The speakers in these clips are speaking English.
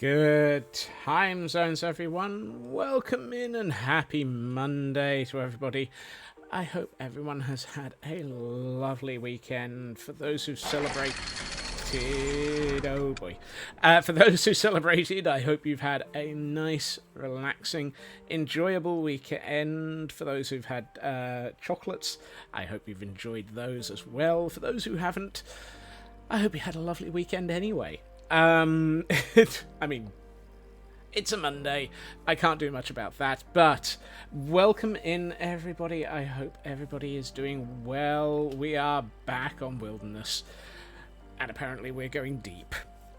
Good time zones, everyone. Welcome in and happy Monday to everybody. I hope everyone has had a lovely weekend. For those who celebrated, for those who celebrated, I hope you've had a nice, relaxing, enjoyable weekend. For those who've had chocolates, I hope you've enjoyed those as well. For those who haven't, I hope you had a lovely weekend anyway. I mean, it's a Monday. I can't do much about that, but welcome in, everybody. I hope everybody is doing well. We are back on Wilderness, and apparently we're going deep.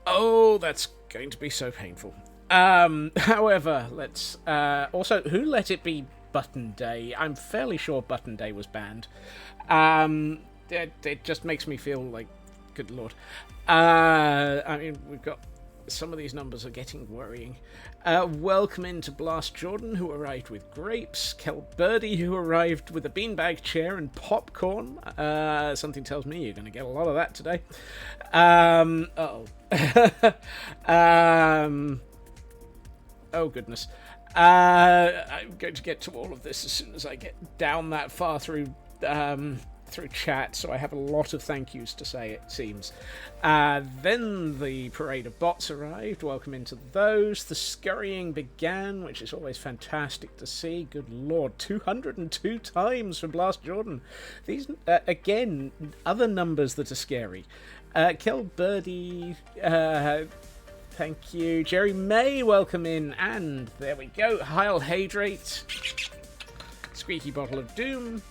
Oh, that's going to be so painful. However, let's also, who let it be Button Day? I'm fairly sure Button Day was banned. It just makes me feel like, good lord. I mean, we've got some of these numbers are getting worrying. Welcome into Blast Jordan, who arrived with grapes. Kel Birdie, who arrived with a beanbag chair and popcorn. Something tells me you're going to get a lot of that today. Oh goodness. I'm going to get to all of this as soon as I get down that far through chat, so I have a lot of thank yous to say, it seems. Then the parade of bots arrived. Welcome into those. The scurrying began, which is always fantastic to see. Good lord, 202 times from Blast Jordan. These, again, other numbers that are scary. Kel Birdie, thank you. Jerry May, welcome in. And there we go. Heil Hydrate. Squeaky Bottle of Doom.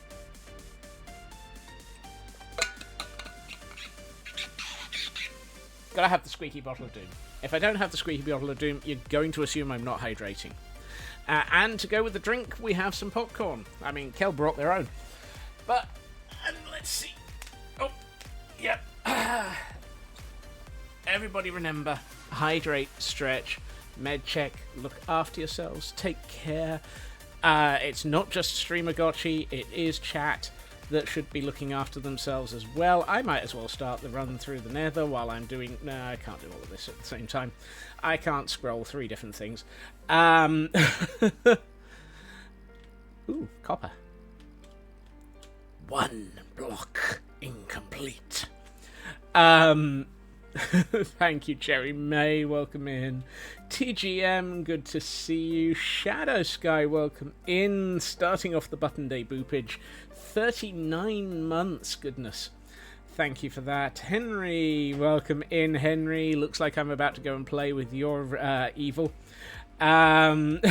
Gotta have the squeaky bottle of doom. If I don't have the squeaky bottle of doom, you're going to assume I'm not hydrating. And to go with the drink, we have some popcorn. I mean, Kel brought their own. But, let's see. Oh, yep. Everybody remember, hydrate, stretch, med check, look after yourselves, take care. It's not just streamer gotchi, it is chat that should be looking after themselves as well. I might as well start the run through the nether while I'm doing... No, I can't do all of this at the same time. I can't scroll 3 different things. Ooh, copper. 1 block incomplete. Thank you, Jerry May. Welcome in. TGM, good to see you. Shadow Sky, welcome in. Starting off the Button Day boopage. 39 months, goodness. Thank you for that. Henry, welcome in, Henry. Looks like I'm about to go and play with your evil. And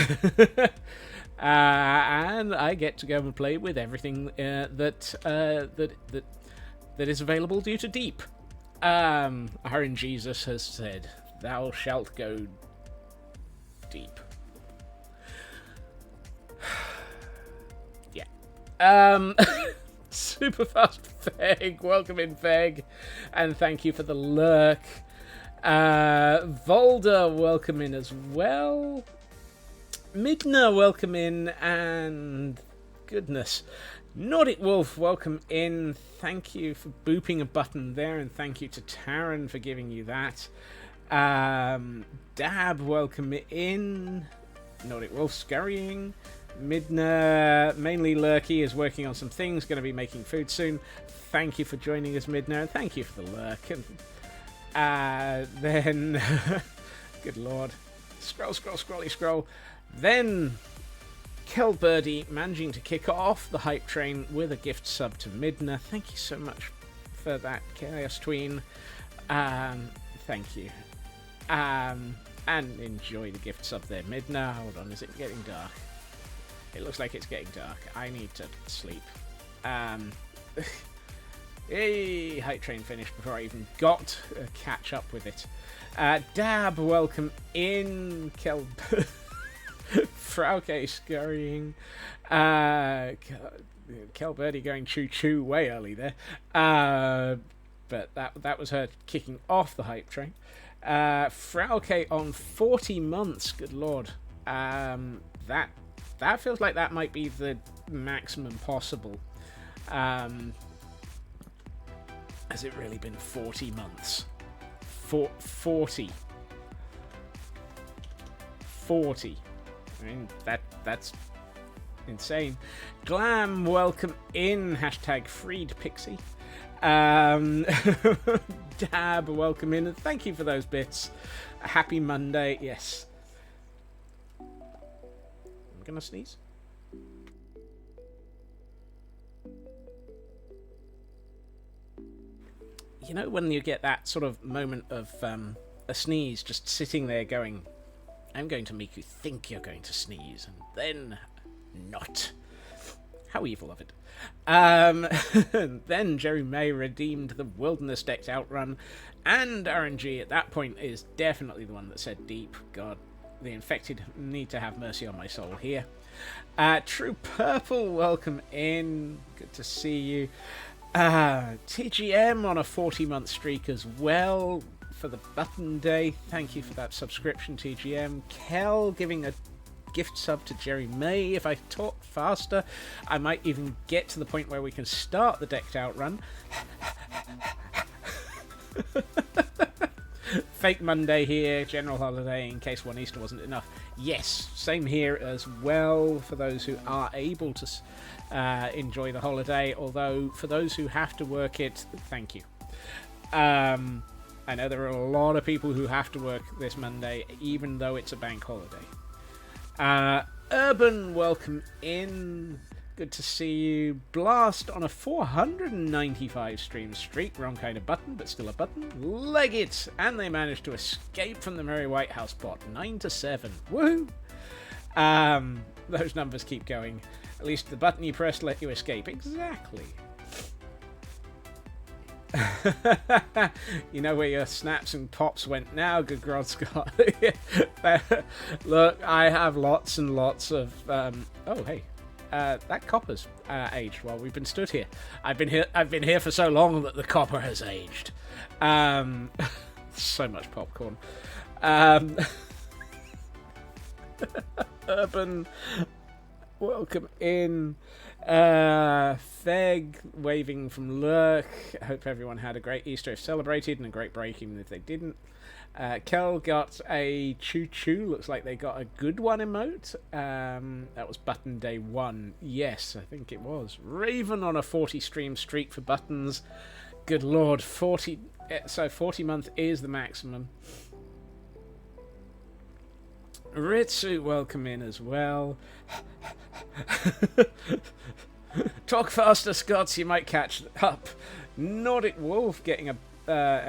I get to go and play with everything that is available due to Deep. Our in Jesus has said, "Thou shalt go deep." Yeah. Super fast Feg, welcome in, Feg, and thank you for the lurk. Volder, welcome in as well. Midna, welcome in, and goodness, Nordic Wolf, welcome in. Thank you for booping a button there, and thank you to Taran for giving you that. Dab, welcome in. Nordic Wolf scurrying. Midna, mainly Lurky, is working on some things, going to be making food soon. Thank you for joining us, Midna, and thank you for the lurk. And then, good lord, scroll. Then, Kelbirdie managing to kick off the hype train with a gift sub to Midna. Thank you so much for that, Chaos Tween. Thank you. And enjoy the gift sub there, Midna. Hold on, is it getting dark? It looks like it's getting dark. I need to sleep. Hey, hype train finished before I even got to catch up with it. Dab, welcome in. Frauke scurrying. Kelbirdie going choo-choo way early there. But that was her kicking off the hype train. Frauke on 40 months. Good lord. That feels like that might be the maximum possible. Has it really been 40 months? 40. I mean, that's insane. Glam, welcome in. Hashtag freed pixie. Dab, welcome in. And thank you for those bits. A happy Monday. Yes. I'm gonna sneeze. You know when you get that sort of moment of a sneeze, just sitting there going, I'm going to make you think you're going to sneeze, and then not. How evil of it. Then Jerry May redeemed the Wilderness decked outrun, and RNG at that point is definitely the one that said deep. God, the infected need to have mercy on my soul here. True Purple, welcome in. Good to see you. TGM on a 40-month streak as well for the button day. Thank you for that subscription, TGM. Kel giving a gift sub to Jerry May. If I talk faster, I might even get to the point where we can start the decked out run. Fake Monday here, general holiday in case one Easter wasn't enough. Yes, same here as well for those who are able to enjoy the holiday, although for those who have to work it, thank you. I know there are a lot of people who have to work this Monday, even though it's a bank holiday. Urban, welcome in. Good to see you. Blast on a 495 stream streak. Wrong kind of button, but still a button. Leg it! And they managed to escape from the Merry White House bot. 9-7. Woohoo! Those numbers keep going. At least the button you pressed let you escape. Exactly. You know where your snaps and pops went now, good God, Scott. Look, I have lots and lots of... oh, hey. That copper's aged while we've been stood here. I've been here for so long that the copper has aged. So much popcorn. Urban, welcome in. Feg waving from Lurk. I hope everyone had a great Easter if celebrated, and a great break even if they didn't. Kel got a choo-choo. Looks like they got a good one emote. That was button day 1. Yes, I think it was. Raven on a 40 stream streak for buttons. Good lord, 40. So 40 month is the maximum. Ritsu, welcome in as well. Talk faster, Scots, you might catch up. Nordic Wolf getting a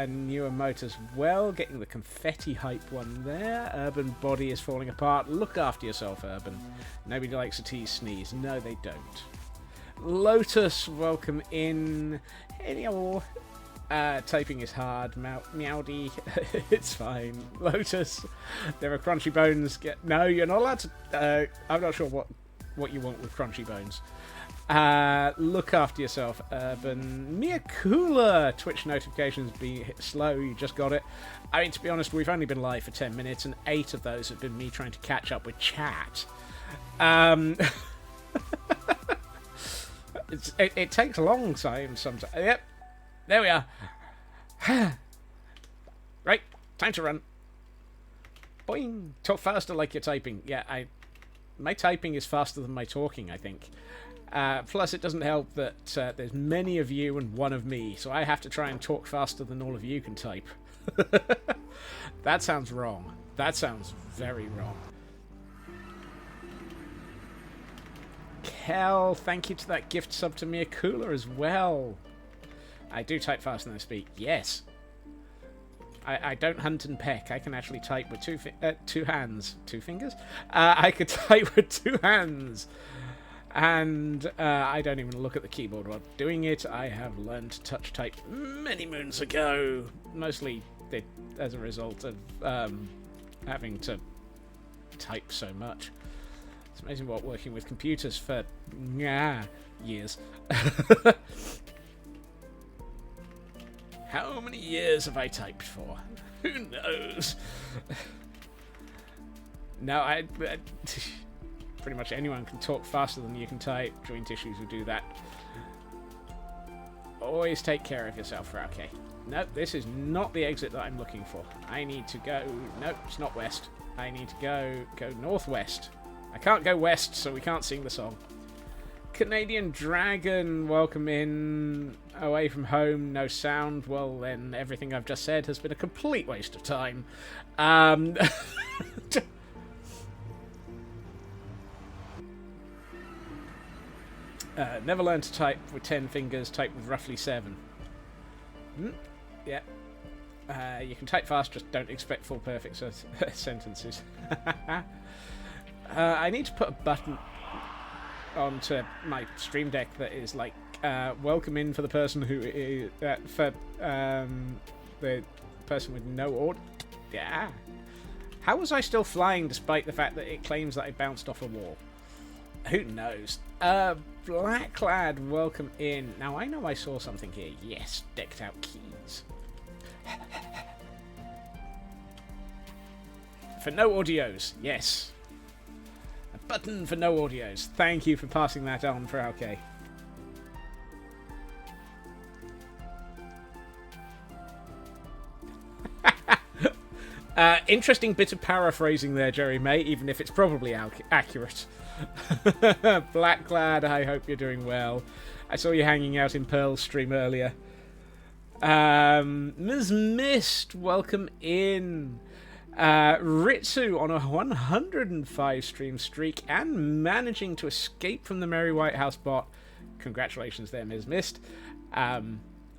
new emote as well, getting the confetti hype one there. Urban body is falling apart. Look after yourself, Urban. Nobody likes a tease sneeze. No, they don't. Lotus, welcome in. Hello. Typing is hard. Meowdy. It's fine. Lotus, there are crunchy bones. No, you're not allowed to... I'm not sure what you want with crunchy bones. Look after yourself, Urban. Miyakula, Twitch notifications be slow, you just got it. I mean, to be honest, we've only been live for 10 minutes, and 8 of those have been me trying to catch up with chat. It takes a long time sometimes. Yep, there we are. Right, time to run. Boing. Talk faster like you're typing. Yeah, my typing is faster than my talking, I think. Plus, it doesn't help that there's many of you and one of me, so I have to try and talk faster than all of you can type. That sounds wrong. That sounds very wrong. Kel, thank you to that gift sub to Mia Cooler as well. I do type faster than I speak. Yes. I don't hunt and peck. I can actually type with two hands. 2 fingers? I could type with 2 hands. And I don't even look at the keyboard while doing it. I have learned to touch type many moons ago. Mostly as a result of having to type so much. It's amazing what working with computers for years. How many years have I typed for? Who knows? No, I pretty much anyone can talk faster than you can type. Joint issues will do that. Always take care of yourself, okay? Nope, this is not the exit that I'm looking for. I need to go... Nope, it's not west. I need to go northwest. I can't go west, so we can't sing the song. Canadian Dragon, welcome in. Away from home, no sound. Well, then everything I've just said has been a complete waste of time. Never learned to type with 10 fingers, type with roughly 7. Yeah. You can type fast, just don't expect full perfect sentences. I need to put a button onto my Stream Deck that is like, welcome in for the person who is, for the person with no order. Yeah. How was I still flying despite the fact that it claims that I bounced off a wall? Who knows? Blacklad, welcome in. Now, I know I saw something here. Yes, decked out keys. For no audios. Yes. A button for no audios. Thank you for passing that on for OK. Interesting bit of paraphrasing there, Jerry May, even if it's probably accurate. Blacklad, I hope you're doing well. I saw you hanging out in Pearl's stream earlier. Ms. Mist, welcome in. Ritsu on a 105 stream streak and managing to escape from the Merry White House bot. Congratulations there, Ms. Mist. I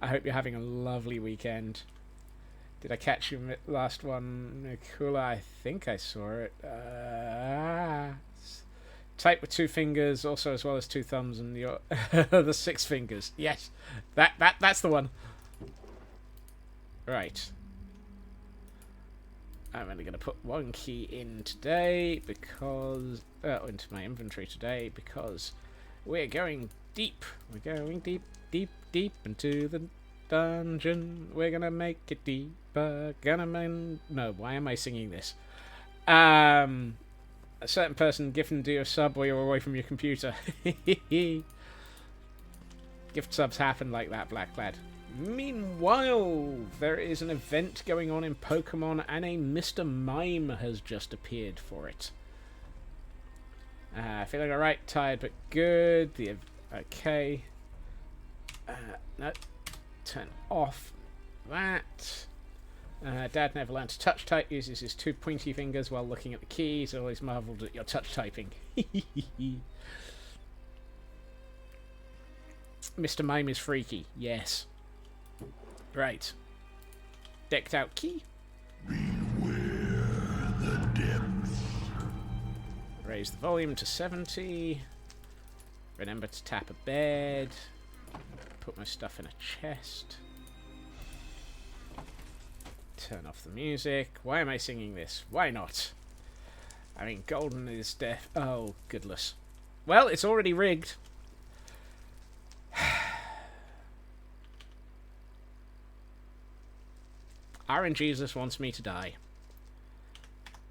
hope you're having a lovely weekend. Did I catch you last one? Cool, I think I saw it. Type with 2 fingers, also as well as 2 thumbs and your the 6 fingers. Yes, that's the one. Right. I'm only going to put 1 key in today because into my inventory today because we're going deep. We're going deep, deep, deep into the dungeon. We're gonna make it deeper. No, why am I singing this? A certain person gifting to your sub while you're away from your computer. Gift subs happen like that, Blacklad. Meanwhile, there is an event going on in Pokemon and a Mr. Mime has just appeared for it. Feeling alright, tired but good. Okay. No. Turn off that. Dad never learned to touch type, uses his 2 pointy fingers while looking at the keys. Always marvelled at your touch typing. Mr. Mime is freaky, yes. Right. Decked out key. Beware the depths. Raise the volume to 70. Remember to tap a bed. Put my stuff in a chest. Turn off the music. Why am I singing this? Why not? I mean, golden is death. Oh, goodness. Well, it's already rigged. RNGesus wants me to die.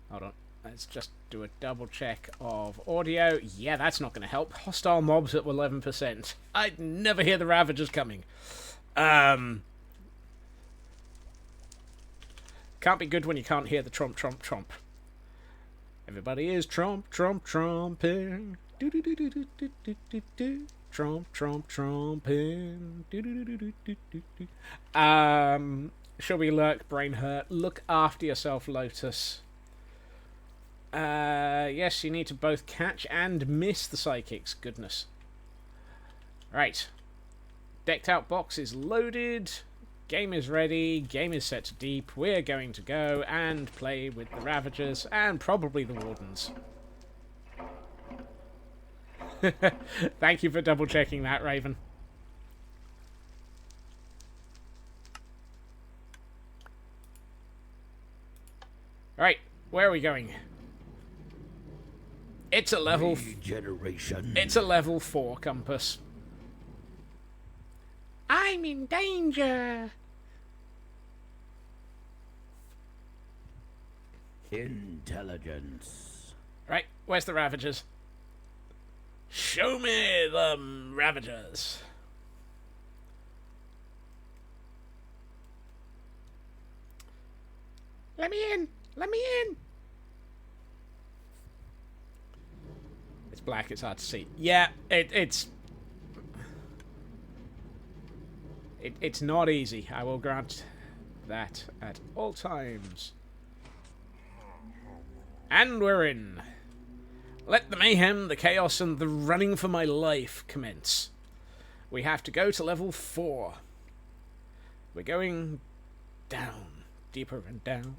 Hold on. Let's just do a double check of audio. Yeah, that's not going to help. Hostile mobs at 11%. I'd never hear the Ravagers coming. Can't be good when you can't hear the tromp, tromp, tromp. Everybody is tromp, tromp, tromping. Do-do-do-do-do-do-do-do. Tromp, tromp, tromping. Do-do-do-do-do-do-do. Shall we lurk, brain hurt? Look after yourself, Lotus. Yes, you need to both catch and miss the psychics. Goodness. Right. Decked out box is loaded. Game is ready. Game is set to deep. We're going to go and play with the Ravagers and probably the Wardens. Thank you for double checking that, Raven. Alright, where are we going? It's a level... Regeneration. It's a level 4 compass. I'm in danger! Intelligence. Right, where's the Ravagers? Show me the Ravagers. Let me in! Let me in! It's black, it's hard to see. Yeah, it's not easy. I will grant that at all times. And we're in. Let the mayhem, the chaos, and the running for my life commence. We have to go to level 4. We're going down, deeper and down.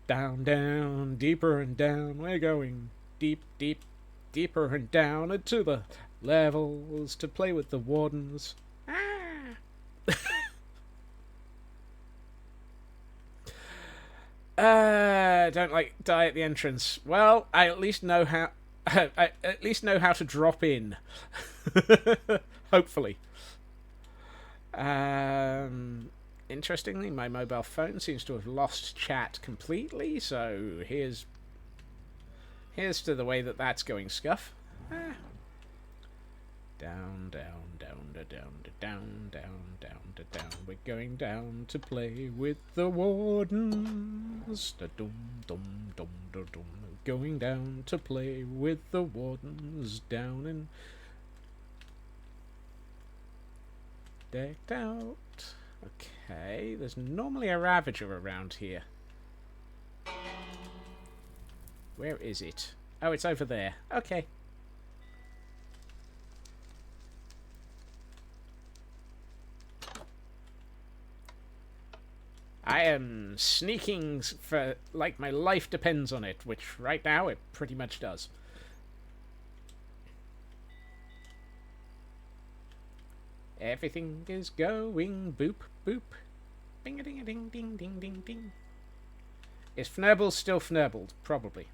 Down, down, deeper and down. We're going deep, deep, deeper and down into the levels to play with the Wardens. Don't like die at the entrance. Well, I at least know how. I at least know how to drop in. Hopefully. Interestingly, my mobile phone seems to have lost chat completely. So here's to the way that that's going, Scuff. Down, down, down, down, down, down, down, down. We're going down to play with the Wardens. Dum, dum, dum, dum, dum. Going down to play with the Wardens. Down and decked out. Okay, there's normally a Ravager around here. Where is it? Oh, it's over there. Okay. I am sneaking for like my life depends on it, which right now it pretty much does. Everything is going boop boop. Bing a ding a ding ding ding ding ding. Is Fnurble still Fnurbled? Probably.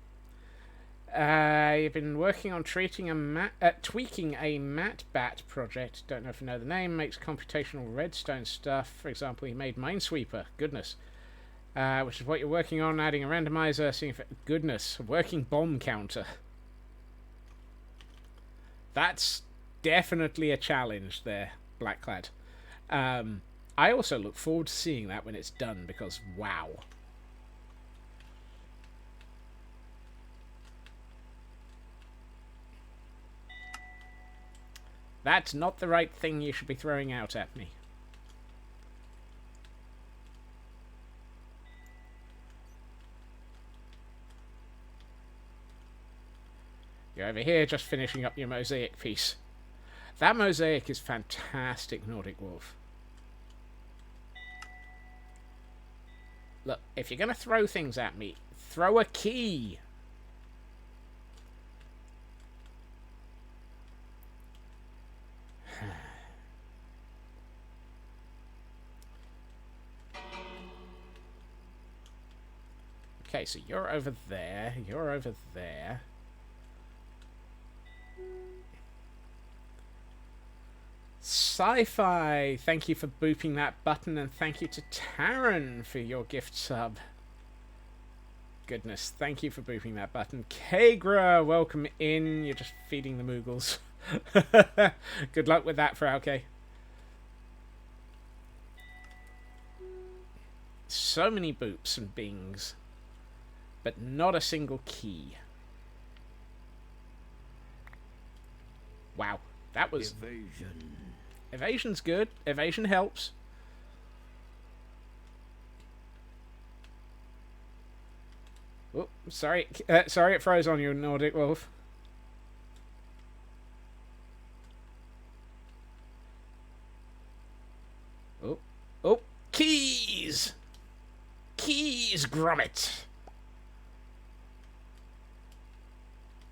I've been working on tweaking a Mat Bat project. Don't know if you know the name. Makes computational redstone stuff. For example, he made Minesweeper. Goodness. Which is what you're working on. Adding a randomizer. Seeing if goodness. Working bomb counter. That's definitely a challenge there, Blackclad. I also look forward to seeing that when it's done because wow. That's not the right thing you should be throwing out at me. You're over here just finishing up your mosaic piece. That mosaic is fantastic, Nordic Wolf. Look, if you're going to throw things at me, throw a key. Okay, so you're over there. You're over there. Sci-Fi, thank you for booping that button, and thank you to Taryn for your gift sub. goodness. Thank you for booping that button. Kagra, welcome in. You're just feeding the Moogles. Good luck with that, Frauke. So many boops and bings, but not a single key. Wow, that was... Evasion. Evasion's good. Evasion helps. Oh, sorry. Sorry it froze on you, Nordic Wolf. Oh. Oh. Keys! Keys, Grommet!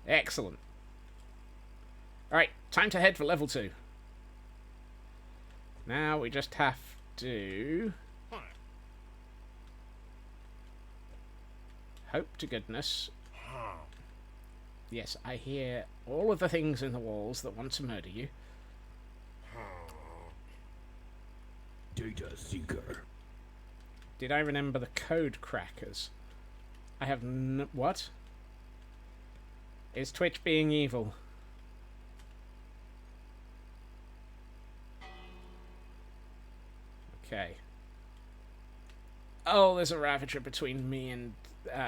Excellent. Alright, time to head for level 2. Now we just have to... hope to goodness. Yes, I hear all of the things in the walls that want to murder you. Data seeker. Did I remember the code crackers? I have what? Is Twitch being evil? Okay. Oh, there's a Ravager between me and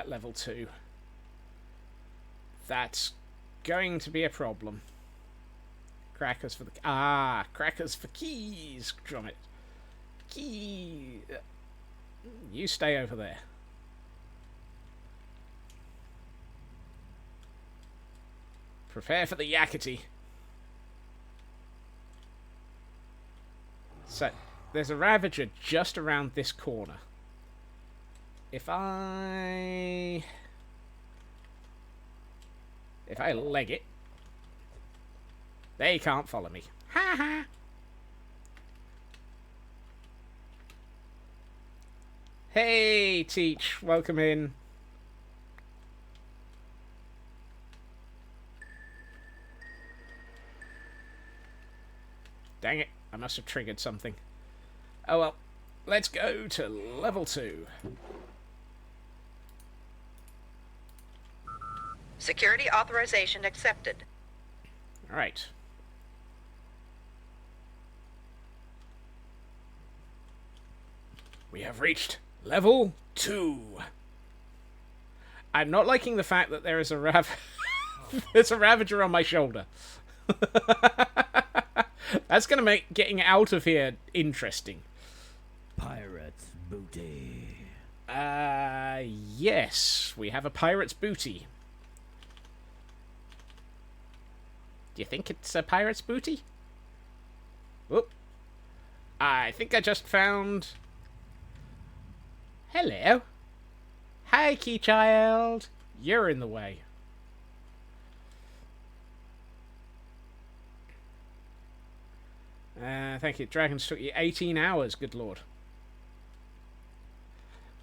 level 2. That's going to be a problem. Crackers for the... Ah, crackers for keys, Grommet. Key... You stay over there. Prepare for the yakety. So, there's a Ravager just around this corner. If I leg it, they can't follow me. Ha ha! Hey, Teach, welcome in. Dang it, I must have triggered something. Oh well, let's go to level 2. Security authorization accepted. Alright. We have reached level 2. I'm not liking the fact that there is a there's a Ravager on my shoulder. That's going to make getting out of here interesting. Pirate's booty. Yes. We have a pirate's booty. Do you think it's a pirate's booty? Whoop. I think I just found... Hello. Hi, Key Child. You're in the way. Thank you. Dragons took you 18 hours, good lord.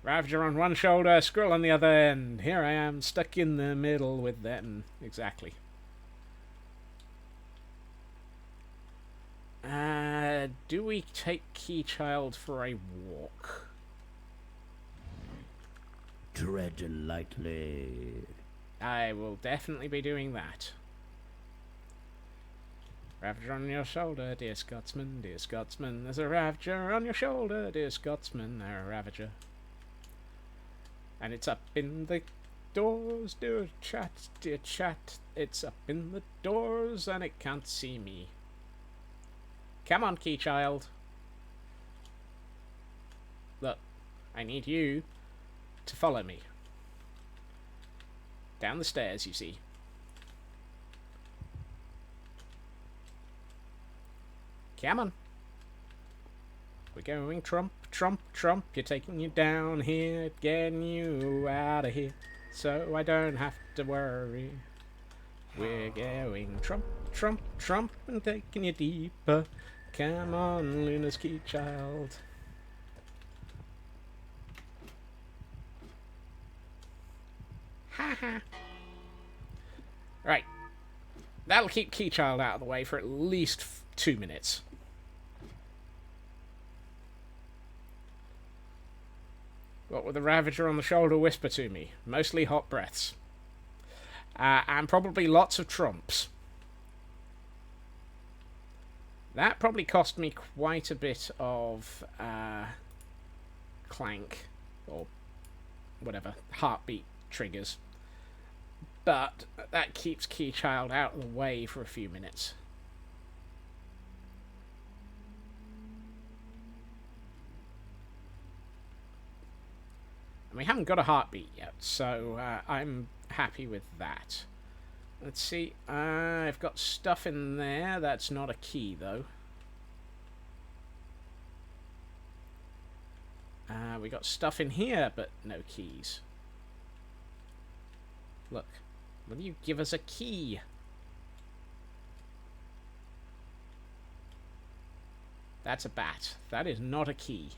Ravager on one shoulder, squirrel on the other, and here I am, stuck in the middle with them. Exactly. Do we take Key Child for a walk? Tread lightly. I will definitely be doing that. Ravager on your shoulder, dear Scotsman, dear Scotsman. There's a Ravager on your shoulder, dear Scotsman, a Ravager. And it's up in the doors, dear chat, dear chat. It's up in the doors and it can't see me. Come on, Key Child. Look, I need you to follow me. Down the stairs, you see. Come on. We're going trump, trump, trump. You're taking you down here, getting you out of here, so I don't have to worry. We're going trump, trump, trump, and taking you deeper. Come on, Luna's Key Child. Ha ha. Right. That'll keep Key Child out of the way for at least 2 minutes. What will the Ravager on the shoulder whisper to me? Mostly hot breaths. And probably lots of trumps. That probably cost me quite a bit of clank, or whatever, heartbeat triggers. But that keeps Keychild out of the way for a few minutes. And we haven't got a heartbeat yet, so I'm happy with that. Let's see, I've got stuff in there. That's not a key, though. We got stuff in here, but no keys. Look, will you give us a key? That's a bat. That is not a key.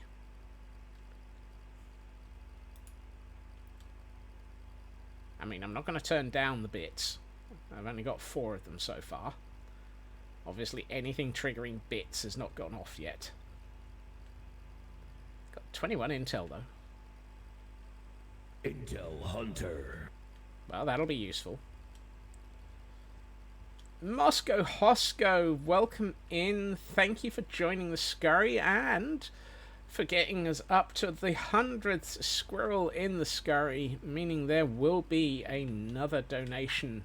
I mean, I'm not going to turn down the bits. I've only got 4 of them so far. Obviously, anything triggering bits has not gone off yet. Got 21 intel, though. Intel Hunter. Well, that'll be useful. Moscow Hosco, welcome in. Thank you for joining the scurry and for getting us up to the 100th squirrel in the scurry, meaning there will be another donation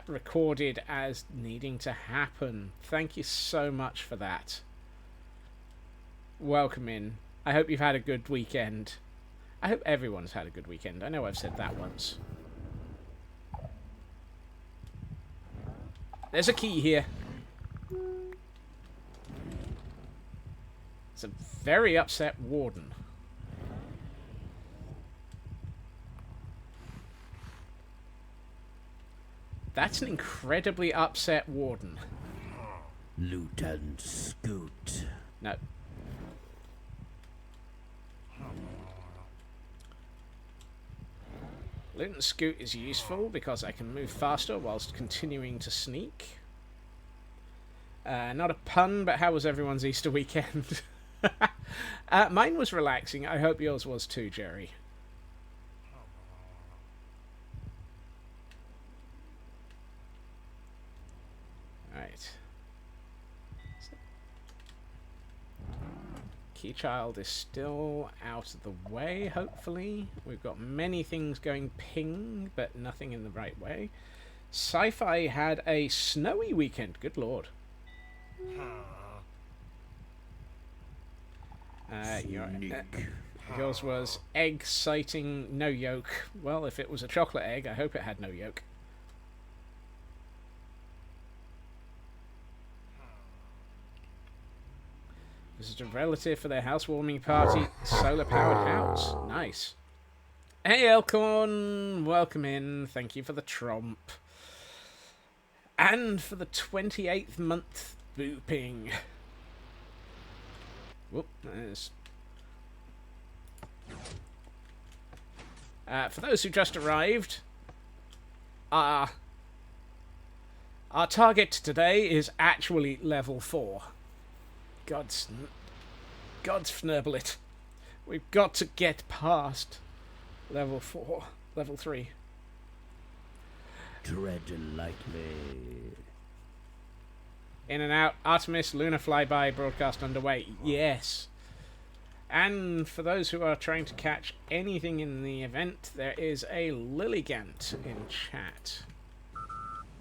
recorded as needing to happen. Thank you so much for that. Welcome in. I hope you've had a good weekend. I hope everyone's had a good weekend. I know I've said that once. There's a key here. It's a very upset warden. That's an incredibly upset warden. Loot and scoot. No. Loot and scoot is useful because I can move faster whilst continuing to sneak. Not a pun, but how was everyone's Easter weekend? Mine was relaxing. I hope yours was too, Jerry. Right. Keychild is still out of the way, hopefully. We've got many things going ping, but nothing in the right way. Sci-Fi had a snowy weekend. Good lord. Yours was egg sighting, no yolk. Well, if it was a chocolate egg, I hope it had no yolk. Visited a relative for their housewarming party. Solar-powered house. Nice. Hey, Elcorn. Welcome in. Thank you for the tromp. And for the 28th month booping. Whoop, there's... for those who just arrived, our target today is actually level 4. God's fnurble. We've got to get past level 4, level 3. Tread lightly. In and out, Artemis, Lunar flyby, broadcast underway. Yes. And for those who are trying to catch anything in the event, there is a Lilligant in chat.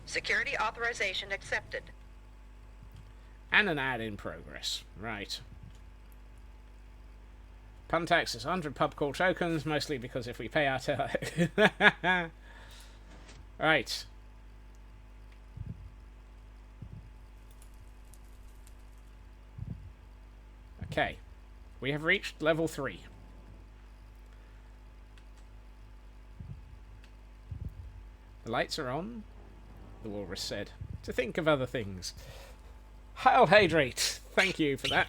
Security authorization accepted. And an ad in progress. Right. Puntax is 100 pub call tokens, mostly because if we pay our... Right. Okay. We have reached level 3. The lights are on, the walrus said, to think of other things. Heil Hydrate! Thank you for that.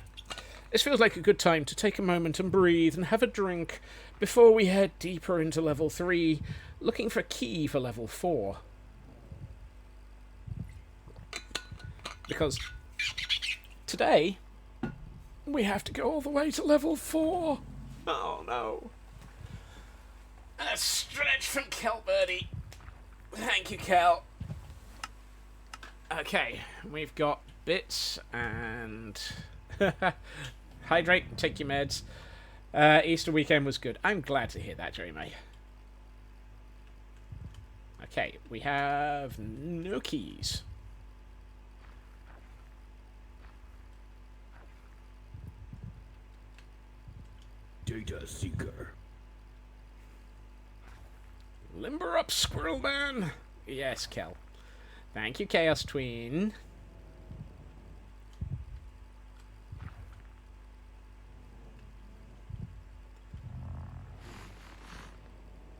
This feels like a good time to take a moment and breathe and have a drink before we head deeper into level 3, looking for a key for level 4. Because today, we have to go all the way to level 4. Oh no. A stretch from Kel Birdie. Thank you, Kel. Okay, we've got bits and hydrate, take your meds. Easter weekend was good. I'm glad to hear that, Jeremy. Okay, we have no keys. Data seeker. Limber up, Squirrel Man. Yes, Kel. Thank you, Chaos Tween.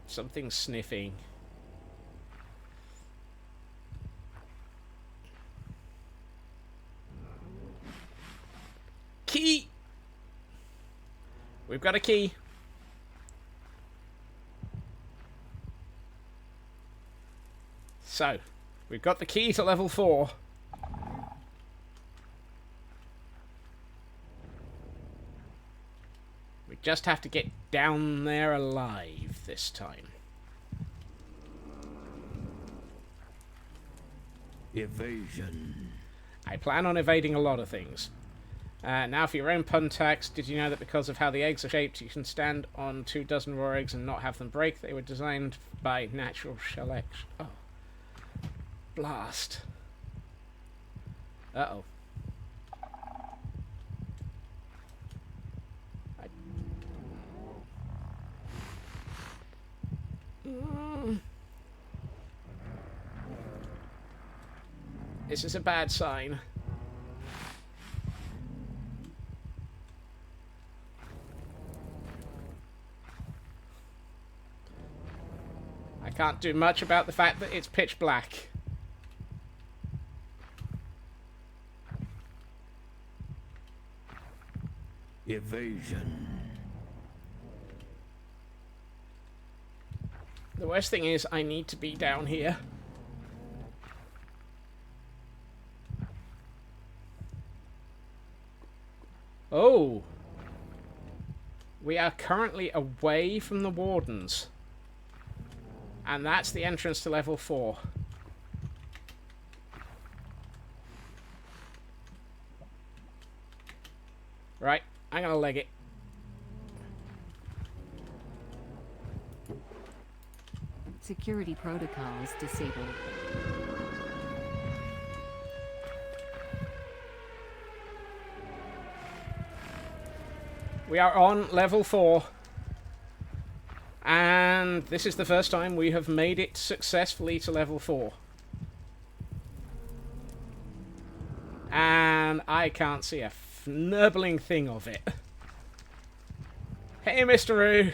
Something's sniffing. Key! We've got a key. So, we've got the key to level 4. We just have to get down there alive this time. Evasion. I plan on evading a lot of things. Now, for your own pun tax, did you know that because of how the eggs are shaped, you can stand on 24 raw eggs and not have them break? They were designed by natural selection. Oh. Blast. Uh-oh. This is a bad sign. I can't do much about the fact that it's pitch black. Evasion. The worst thing is I need to be down here. Oh. We are currently away from the wardens. And that's the entrance to level 4. Right, I'm gonna leg it. Security protocols disabled. We are on level 4. And this is the first time we have made it successfully to level 4. And I can't see a fnurbling thing of it. Hey, Mr. Roo.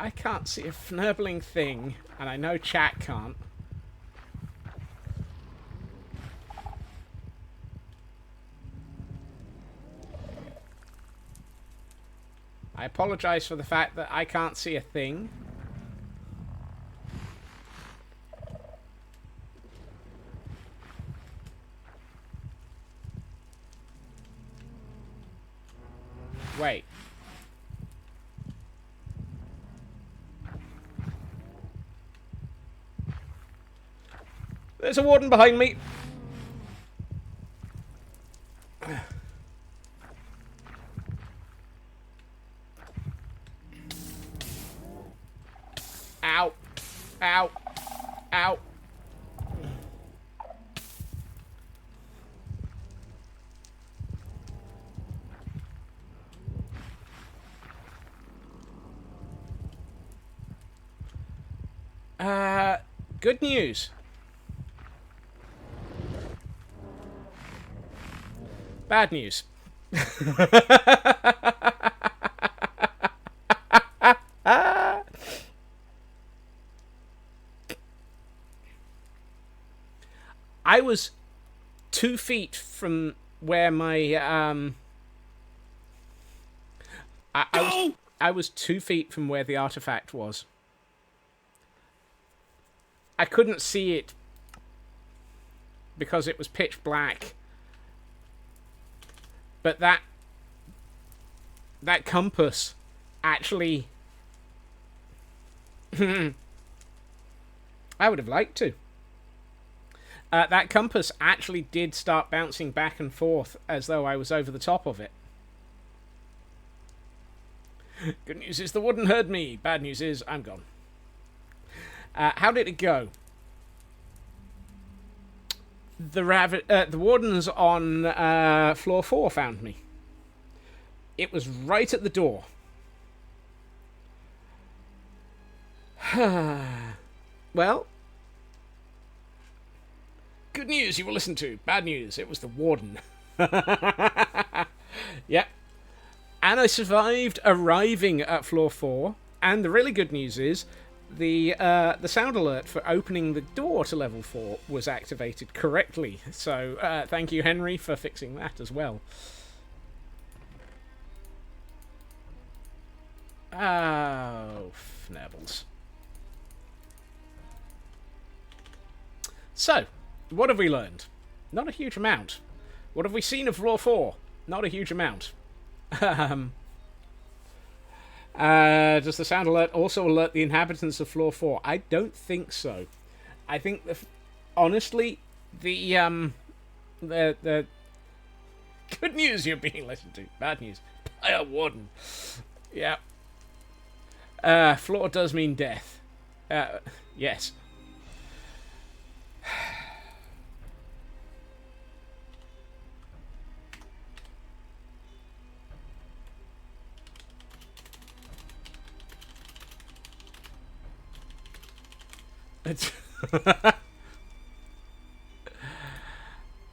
I can't see a fnurbling thing, and I know chat can't. I apologise for the fact that I can't see a thing. Wait. There's a warden behind me. Ow. Ow. Ow. Good news. Bad news. I was 2 feet from where my I was I was 2 feet from where the artifact was. I couldn't see it because it was pitch black. But that compass actually... I would have liked to. That compass actually did start bouncing back and forth as though I was over the top of it. Good news is the warden heard me. Bad news is I'm gone. How did it go? The wardens on floor 4 found me. It was right at the door. Well, good news you will listen to. Bad news, it was the warden. Yep. And I survived arriving at floor 4. And the really good news is the sound alert for opening the door to level 4 was activated correctly. So thank you, Henry, for fixing that as well. Oh, fnabbles. So, what have we learned? Not a huge amount. What have we seen of floor 4? Not a huge amount. Does the sound alert also alert the inhabitants of floor 4? I don't think so. I think, honestly, the good news you're being listened to. Bad news. By a warden. Yeah. Floor does mean death. Yes.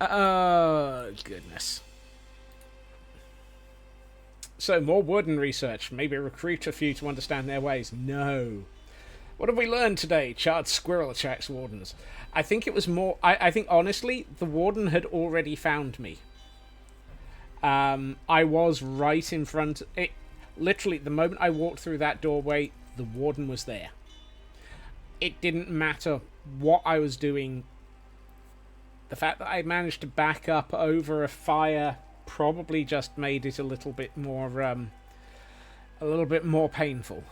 Oh, goodness. So, more warden research. Maybe recruit a few to understand their ways. No. What have we learned today? Charred squirrel attracts wardens. I think it was more... I think, honestly, the warden had already found me. I was right in front... Literally, the moment I walked through that doorway, the warden was there. It didn't matter what I was doing. The fact that I managed to back up over a fire probably just made it a little bit more painful.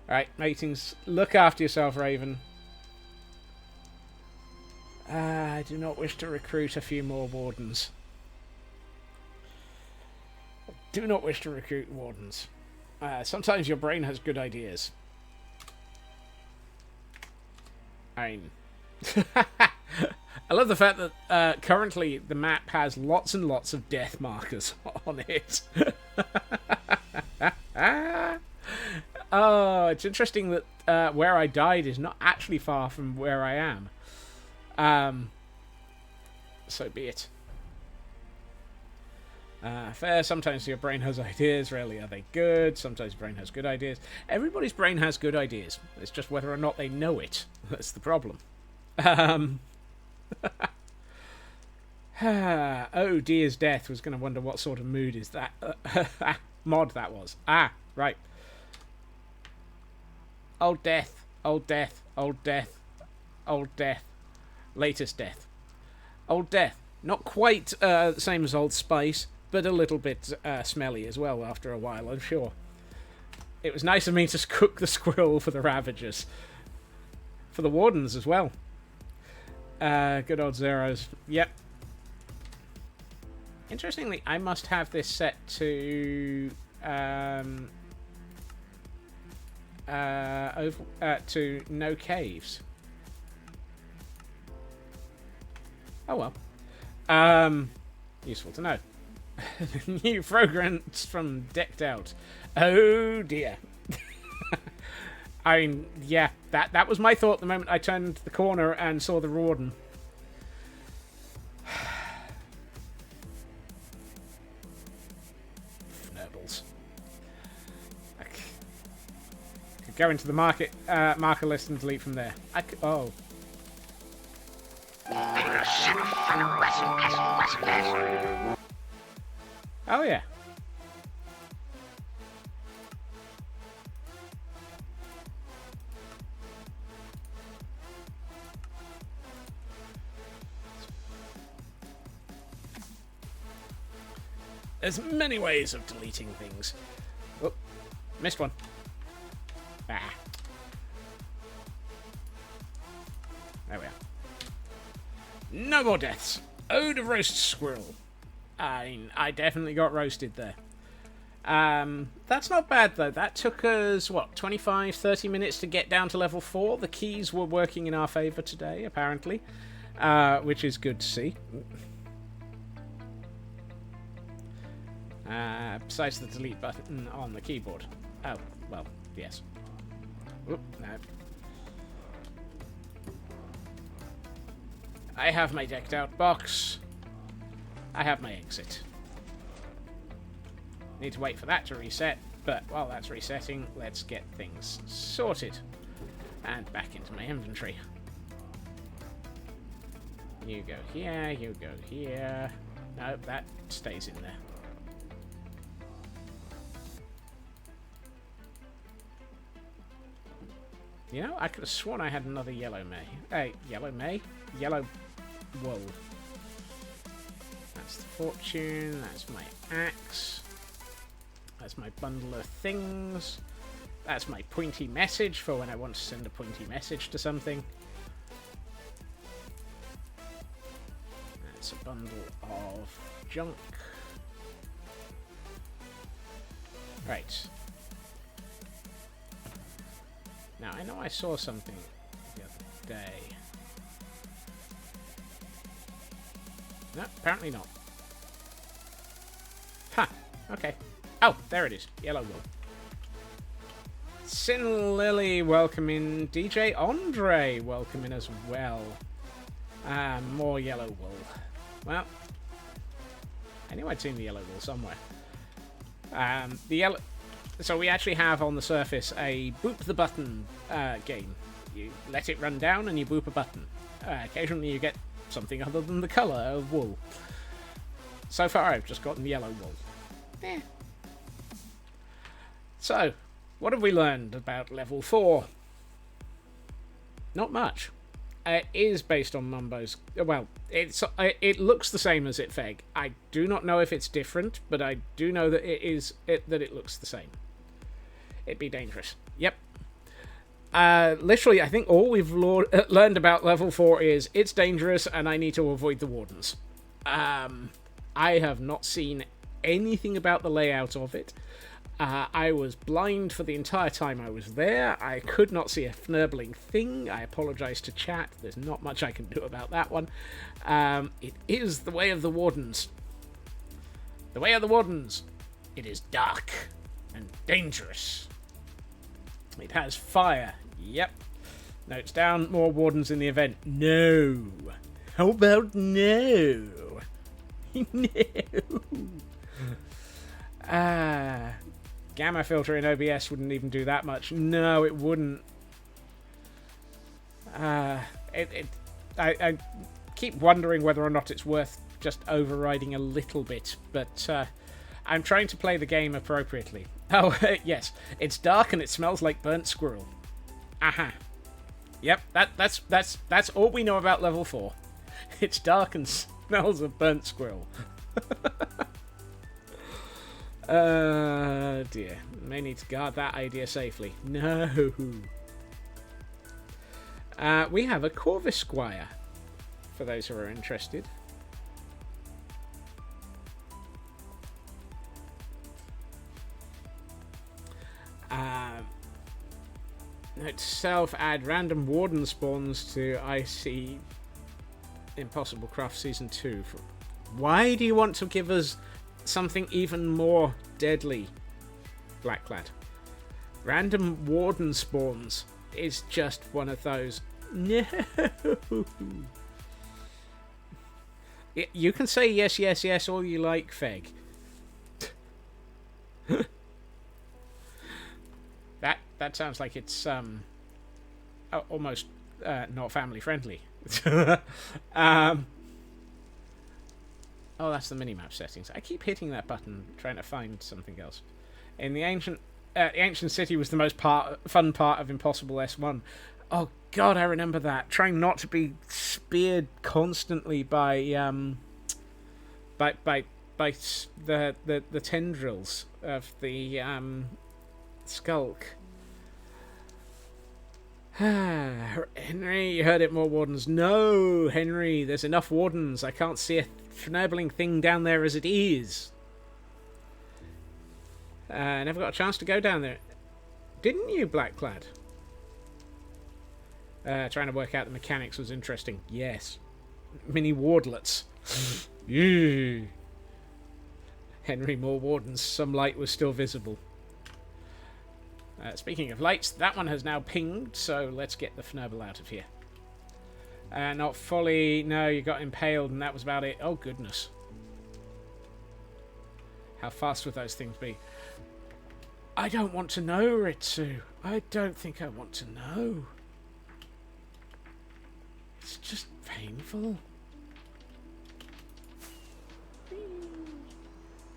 Alright, matings. Look after yourself, Raven. I do not wish to recruit a few more wardens. Do not wish to recruit wardens. Sometimes your brain has good ideas. I love the fact that currently the map has lots and lots of death markers on it. Oh, it's interesting that where I died is not actually far from where I am. So be it. Fair, sometimes your brain has ideas, rarely are they good. Sometimes your brain has good ideas. Everybody's brain has good ideas. It's just whether or not they know it. That's the problem. Oh, Dear's death was going to wonder what sort of mood is that. Mod that was. Ah, right. Old death. Old death. Old death. Old death. Latest death. Old death. Not quite the same as Old Spice, but a little bit smelly as well after a while, I'm sure. It was nice of me to cook the squirrel for the Ravagers. For the Wardens as well. Good old Zeros. Yep. Interestingly, I must have this set to... to no caves. Oh well. Useful to know. New fragrance from Decked Out. Oh dear. I mean, yeah, that was my thought the moment I turned the corner and saw the warden. Fnurbles. I could go into the marker list and delete from there. Oh. Oh yeah. There's many ways of deleting things. Oh, missed one. Ah. There we are. No more deaths. Ode of roast squirrel. I definitely got roasted there. That's not bad, though. That took us, what, 25, 30 minutes to get down to level 4? The keys were working in our favour today, apparently, which is good to see. Besides the delete button on the keyboard. Oh, well, yes. Oop, no. I have my decked out box. I have my exit. Need to wait for that to reset, but while that's resetting, let's get things sorted. And back into my inventory. You go here, you go here. No, that stays in there. You know, I could have sworn I had another yellow May. Hey, yellow May? Yellow wool. That's the fortune, that's my axe. That's my bundle of things. That's my pointy message for when I want to send a pointy message to something. That's a bundle of junk. Right. Now, I know I saw something the other day. No, apparently not. Ha! Okay. Oh, there it is. Yellow wool. Sin Lily, welcome in. DJ Andre, welcome in as well. More yellow wool. Well, I knew I'd seen the yellow wool somewhere. The yellow... So we actually have on the surface a boop the button game. You let it run down and you boop a button. Occasionally you get something other than the colour of wool. So far I've just gotten yellow wool. Eh. So, what have we learned about level 4? Not much. It is based on Mumbo's... Well, it looks the same as Itfeg. I do not know if it's different, but I do know that it looks the same. It'd be dangerous. Yep. Literally, I think all we've learned about level 4 is it's dangerous and I need to avoid the wardens. I have not seen anything about the layout of it. I was blind for the entire time I was there. I could not see a fnurbling thing. I apologise to chat. There's not much I can do about that one. It is the way of the wardens. The way of the wardens. It is dark and dangerous. It has fire. Yep. Notes down. More wardens in the event. No. How about no? No. Gamma filter in OBS wouldn't even do that much. No, it wouldn't. I keep wondering whether or not it's worth just overriding a little bit, but I'm trying to play the game appropriately. Oh, yes. It's dark and it smells like burnt squirrel. Aha. Yep, that's all we know about level 4. It's dark and smells of burnt squirrel. Dear. May need to guard that idea safely. No. We have a Corvus Squire, for those who are interested. Note to self, add random warden spawns to IC Impossible Craft Season 2. Why do you want to give us something even more deadly, Blacklad? Random warden spawns is just one of those. No. You can say yes, yes, yes all you like, Feg. That sounds like it's almost not family friendly. Oh, that's the minimap settings. I keep hitting that button trying to find something else. In the ancient city was the most fun part of Impossible S1. Oh God, I remember that. Trying not to be speared constantly by by the tendrils of the skulk. Henry, you heard it, more wardens. No, Henry, there's enough wardens. I can't see a fnurbeling thing down there as it is. Never got a chance to go down there. Didn't you, Blackclad? Trying to work out the mechanics was interesting. Yes. Mini wardlets. Ew. Henry, more wardens. Some light was still visible. Speaking of lights, that one has now pinged, so let's get the Fnurble out of here. Not fully. No, you got impaled, and that was about it. Oh, goodness. How fast would those things be? I don't want to know, Ritsu. I don't think I want to know. It's just painful.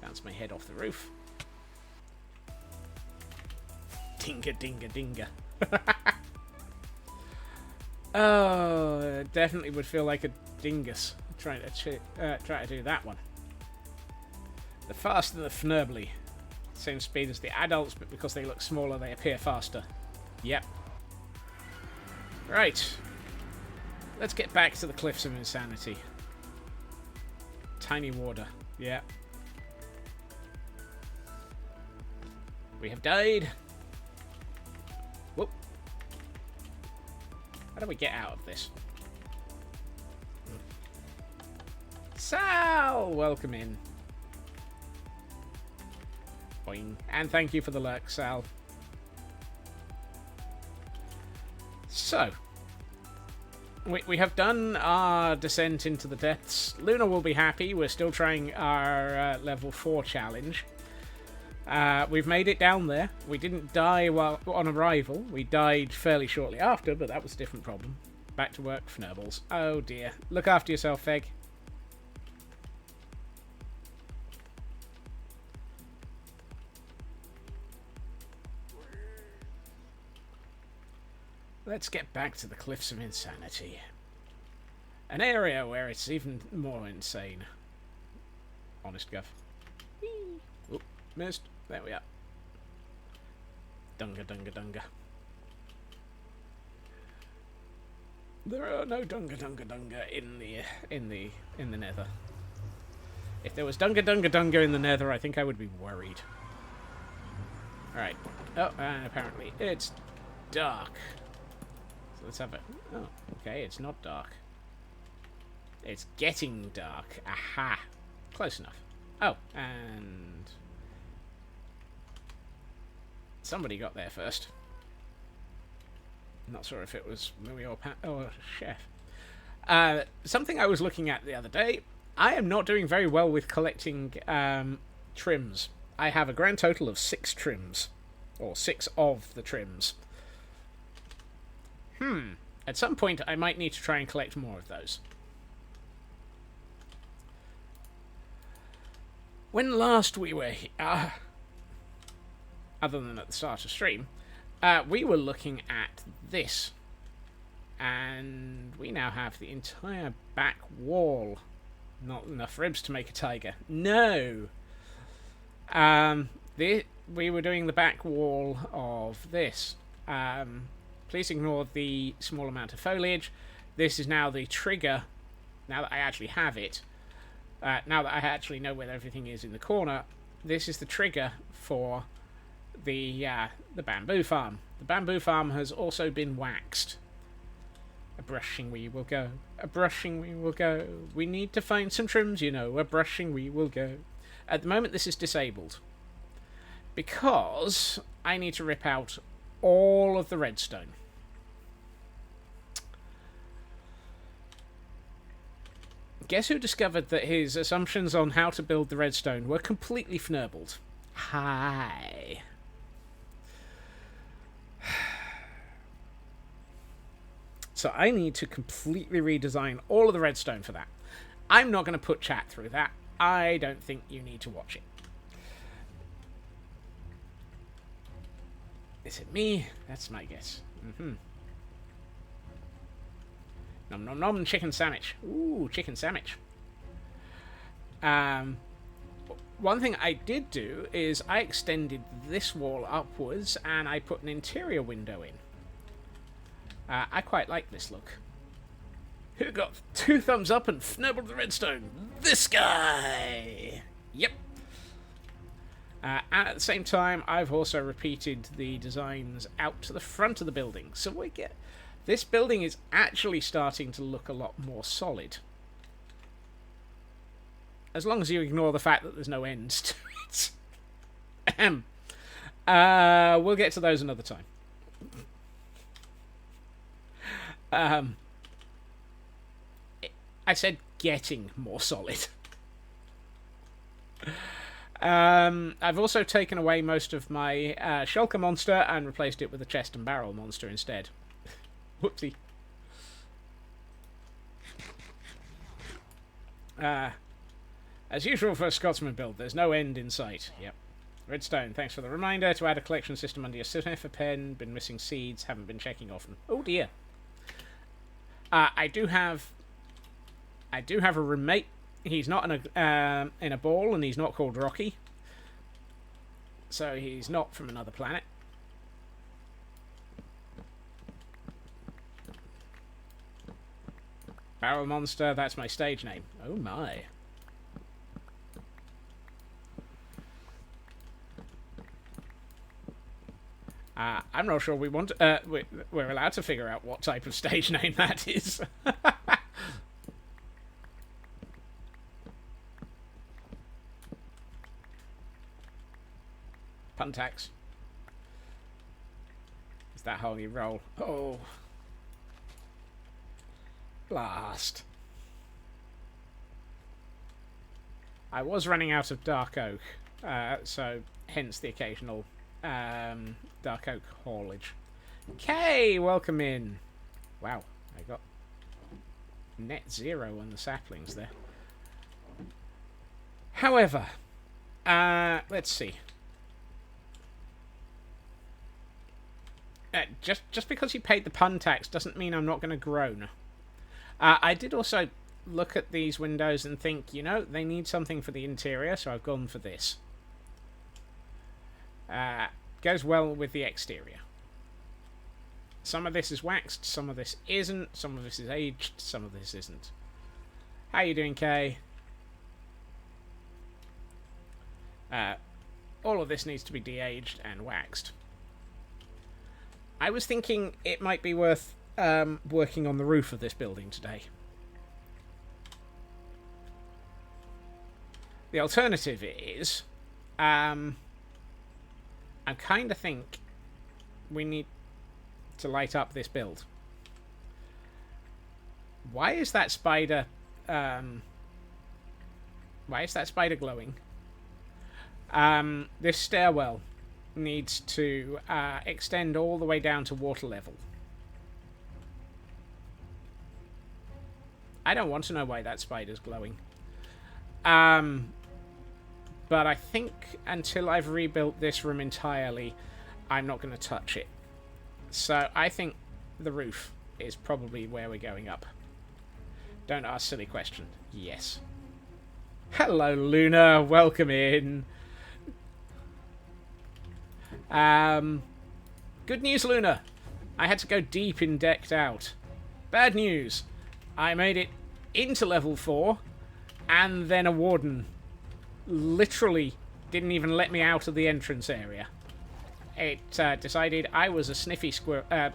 Bounce my head off the roof. Dinga, dinga, dinga. Oh, it definitely would feel like a dingus trying to do that one. The faster the Fnurbly. Same speed as the adults, but because they look smaller, they appear faster. Yep. Right. Let's get back to the Cliffs of Insanity. Tiny water. Yeah. We have died. Whoop. How do we get out of this? Sal! Welcome in. Boing. And thank you for the lurk, Sal. So, we have done our descent into the depths. Luna will be happy. We're still trying our level 4 challenge. We've made it down there. We didn't die while on arrival. We died fairly shortly after, but that was a different problem. Back to work, Fnurbles. Oh dear. Look after yourself, Feg. Let's get back to the Cliffs of Insanity. An area where it's even more insane. Honest, Guff. Oop, missed. There we are. Dunga, dunga, dunga. There are no dunga, dunga, dunga in the nether. If there was dunga, dunga, dunga in the nether, I think I would be worried. Alright. Oh, and apparently it's dark. Let's have it. Oh, okay, it's not dark. It's getting dark. Aha. Close enough. Oh, and somebody got there first. I'm not sure if it was Louis or Pat or Chef. Something I was looking at the other day. I am not doing very well with collecting trims. I have a grand total of 6 trims. Or 6 of the trims. At some point, I might need to try and collect more of those. When last we were here, other than at the start of stream, we were looking at this. And we now have the entire back wall. Not enough ribs to make a tiger. No! We were doing the back wall of this. Please ignore the small amount of foliage. This is now the trigger, now that I actually have it, now that I actually know where everything is in the corner, this is the trigger for the bamboo farm. The bamboo farm has also been waxed. A brushing we will go. A brushing we will go. We need to find some trims, you know. A brushing we will go. At the moment, this is disabled. Because I need to rip out all of the redstone. Guess who discovered that his assumptions on how to build the redstone were completely fnurbled? Hi. So I need to completely redesign all of the redstone for that. I'm not going to put chat through that. I don't think you need to watch it. Is it me? That's my guess. Nom nom nom, chicken sandwich. Ooh, chicken sandwich. one thing I did do is I extended this wall upwards and I put an interior window in. I quite like this look. Who got 2 thumbs up and fnibbled the redstone? This guy! Yep. And at the same time, I've also repeated the designs out to the front of the building. So we get... This building is actually starting to look a lot more solid. As long as you ignore the fact that there's no ends to it. We'll get to those another time. I said getting more solid. I've also taken away most of my shulker monster and replaced it with a chest and barrel monster instead. Whoopsie. As usual for a Scotsman build, there's no end in sight. Yep. Redstone, thanks for the reminder to add a collection system under your sniffer pen. Been missing seeds, haven't been checking often. Oh dear. I do have a roommate. He's not in a ball, and he's not called Rocky. So he's not from another planet. Barrel Monster, that's my stage name. Oh my. I'm not sure we want... we're allowed to figure out what type of stage name that is. Puntax. Is that how you roll? Oh. Blast. I was running out of dark oak, so hence the occasional dark oak haulage. Okay, welcome in. Wow, I got net 0 on the saplings there. However, let's see. Just because you paid the pun tax doesn't mean I'm not going to groan. I did also look at these windows and think, you know, they need something for the interior, so I've gone for this. Goes well with the exterior. Some of this is waxed, some of this isn't, some of this is aged, some of this isn't. How you doing, Kay? All of this needs to be de-aged and waxed. I was thinking it might be worth working on the roof of this building today. The alternative is, I kind of think we need to light up this build. Why is that spider? Why is that spider glowing? This stairwell needs to extend all the way down to water level. I don't want to know why that spider's glowing. But I think until I've rebuilt this room entirely, I'm not going to touch it. So I think the roof is probably where we're going up. Don't ask silly question. Yes. Hello, Luna. Welcome in. Good news, Luna. I had to go deep in decked out. Bad news. I made it into level 4, and then a warden literally didn't even let me out of the entrance area. It decided I was a sniffy squirrel. Blah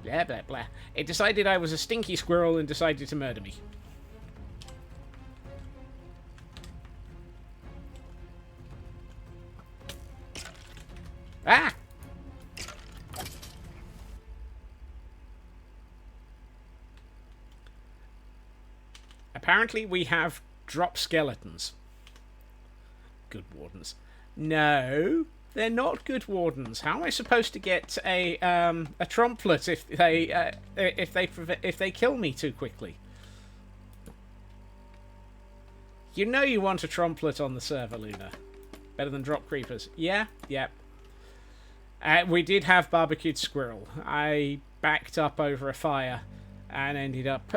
blah blah. It decided I was a stinky squirrel and decided to murder me. Ah! Apparently we have drop skeletons. Good wardens. No, they're not good wardens. How am I supposed to get a trumplet if they kill me too quickly? You know you want a trumplet on the server, Luna. Better than drop creepers. Yeah, yep. We did have barbecued squirrel. I backed up over a fire and ended up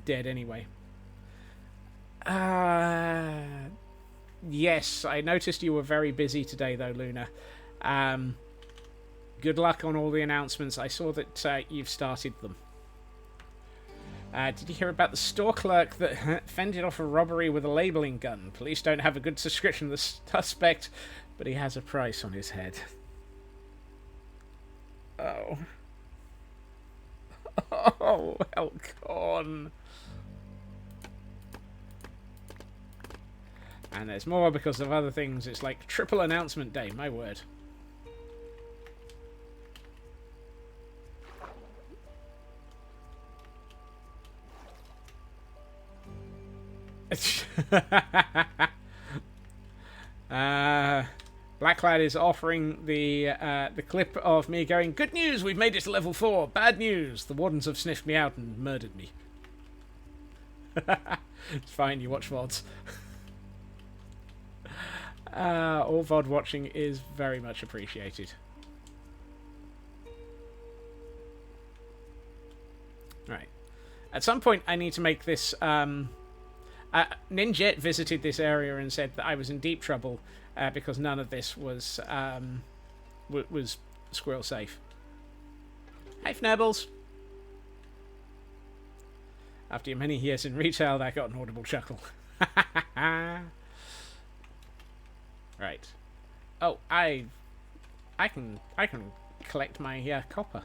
dead anyway. Yes, I noticed you were very busy today, though, Luna. Good luck on all the announcements. I saw that you've started them. Did you hear about the store clerk that fended off a robbery with a labelling gun? Police don't have a good description of the suspect, but he has a price on his head. Oh. Oh, Elcon. And there's more because of other things. It's like triple announcement day, my word. Blacklad is offering the clip of me going, "Good news, we've made it to level 4. Bad news, the wardens have sniffed me out and murdered me." It's fine, you watch VODs. All VOD watching is very much appreciated. Right. At some point, I need to make this... Ninjet visited this area and said that I was in deep trouble because none of this was squirrel safe. Hey, Fnebbles! After your many years in retail, that got an audible chuckle. Right. Oh, I can collect my copper.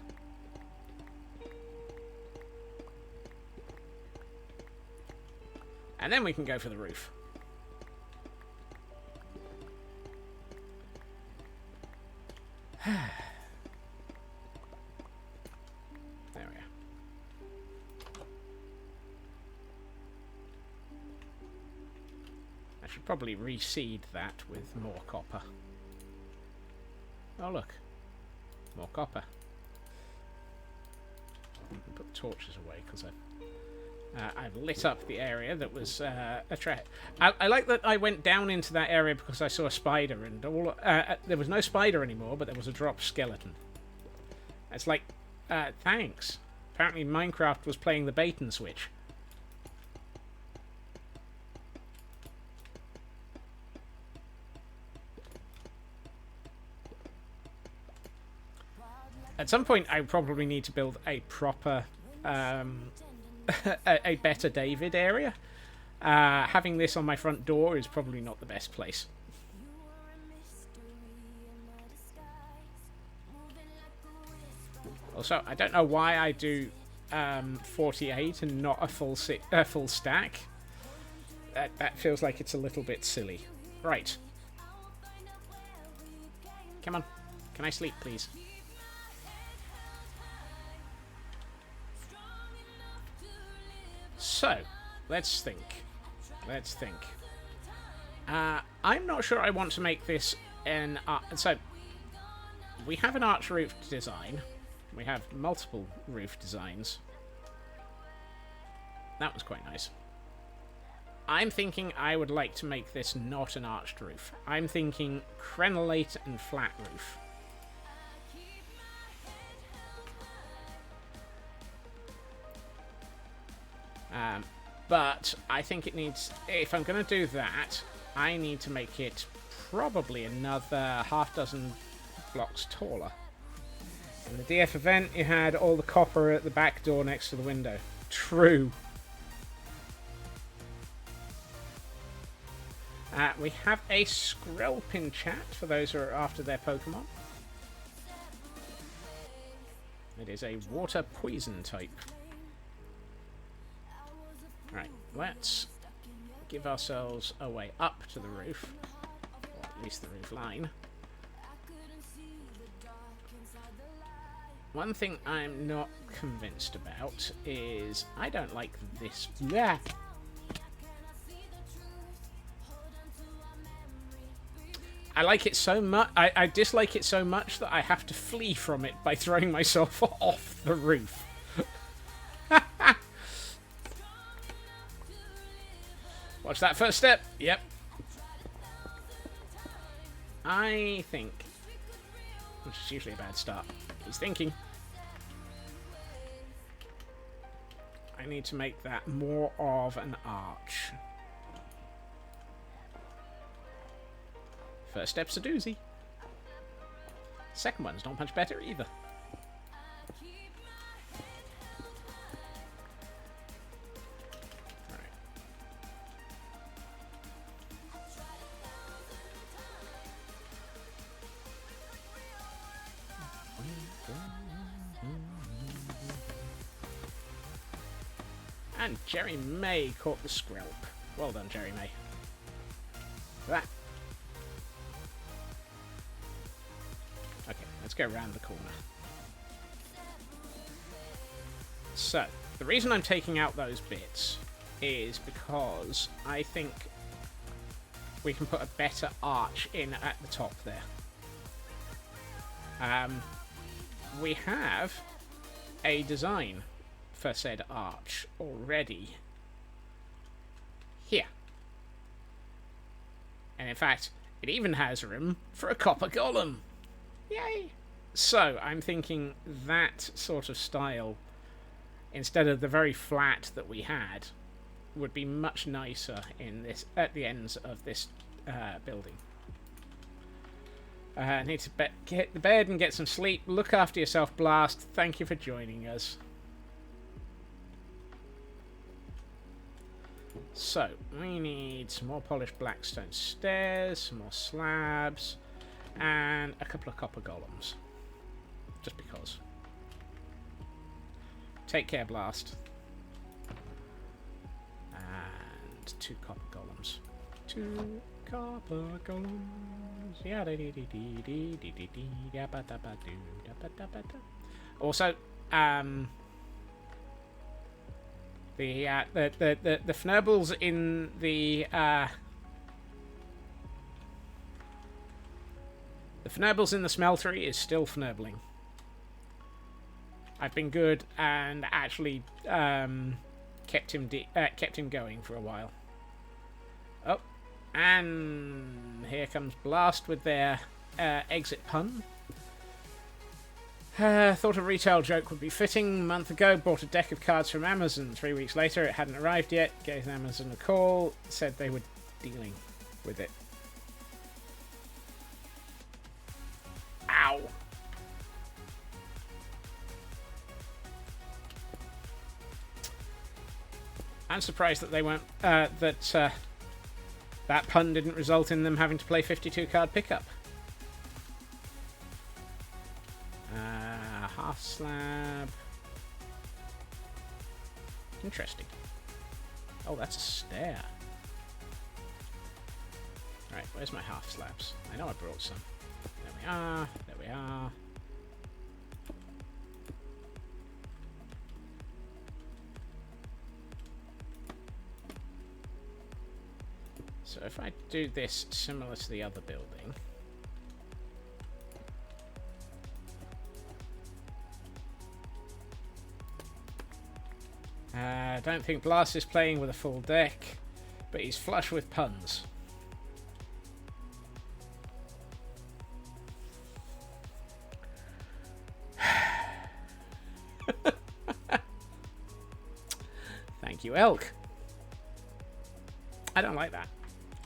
And then we can go for the roof. There we are. I should probably reseed that with more copper. Oh look, more copper. I can put the torches away because I've lit up the area that was a trap. I like that I went down into that area because I saw a spider, and there was no spider anymore, but there was a drop skeleton. It's like, thanks. Apparently Minecraft was playing the bait and switch. At some point, I probably need to build a proper... a better David area. Having this on my front door is probably not the best place. Also, I don't know why I do 48 and not a full stack. That feels like it's a little bit silly. Right. Come on. Can I sleep, please? So, let's think. Let's think. I'm not sure I want to make this an... so, we have an arch roof design. We have multiple roof designs. That was quite nice. I'm thinking I would like to make this not an arched roof. I'm thinking crenellate and flat roof. But I think it needs... If I'm going to do that, I need to make it probably another half dozen blocks taller. In the DF event, you had all the copper at the back door next to the window. True. We have a squirrel pin chat for those who are after their Pokemon. It is a water poison type. Right, let's give ourselves a way up to the roof, or at least the roof line. One thing I'm not convinced about is I don't like this. Bleh. I like it so much. I dislike it so much that I have to flee from it by throwing myself off the roof. Watch that first step. Yep. I think, which is usually a bad start, he's thinking. I need to make that more of an arch. First step's a doozy. Second one's not much better either. Right. And Jerry May caught the squirrel. Well done, Jerry May. That. Okay, let's go around the corner. So, the reason I'm taking out those bits is because I think we can put a better arch in at the top there. We have a design for said arch already here. And in fact, it even has room for a copper golem. Yay! So, I'm thinking that sort of style, instead of the very flat that we had, would be much nicer in this at the ends of this building. I need to get to bed and get some sleep. Look after yourself, Blast. Thank you for joining us. So, we need some more polished blackstone stairs, some more slabs, and a couple of copper golems. Just because. Take care, Blast. And 2 copper golems. 2 copper golems. Also, the fnurbles in the fnurbles in the smeltery is still fnurbling. I've been good and actually kept him going for a while. Oh, and here comes Blast with their exit pun. Thought a retail joke would be fitting. A month ago, bought a deck of cards from Amazon. 3 weeks later, it hadn't arrived yet. Gave Amazon a call. Said they were dealing with it. Ow! I'm surprised that they weren't. That pun didn't result in them having to play 52 card pickup. Half slab. Interesting. Oh, that's a stair. Right, where's my half slabs? I know I brought some. There we are. There we are. So if I do this similar to the other building. I don't think Blast is playing with a full deck, but he's flush with puns. Thank you, Elk. I don't like that.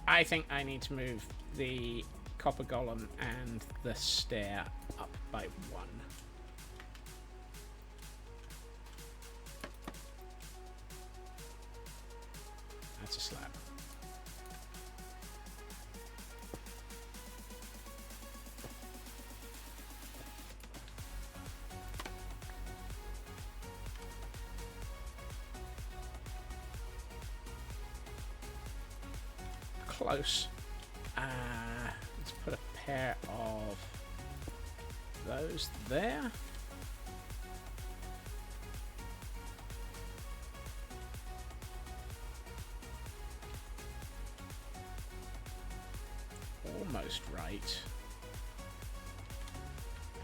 I think I need to move the copper golem and the stair up by 1. That's a slab. Close. Let's put a pair of those there. Almost right.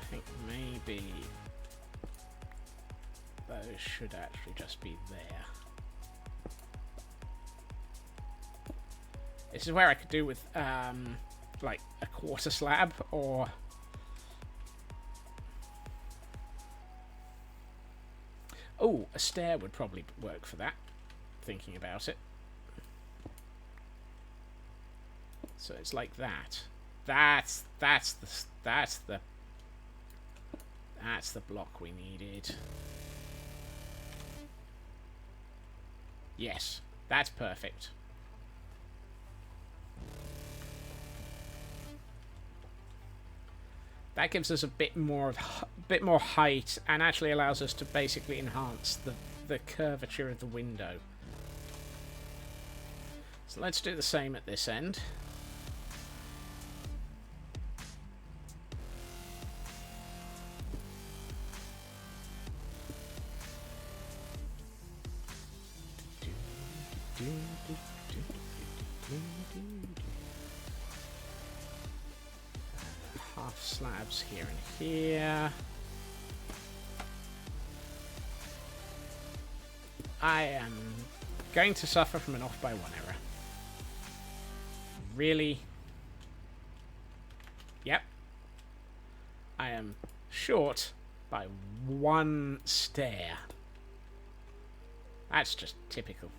I think maybe those should actually just be there. This is where I could do with like a quarter slab or Oh, a stair would probably work for that, thinking about it. So it's like that. That's the block we needed. Yes, that's perfect. That gives us a bit more height, and actually allows us to basically enhance the curvature of the window. So let's do the same at this end. Half slabs here and here. I am going to suffer from an off by 1 error. Really? Yep. I am short by 1 stair. That's just typical.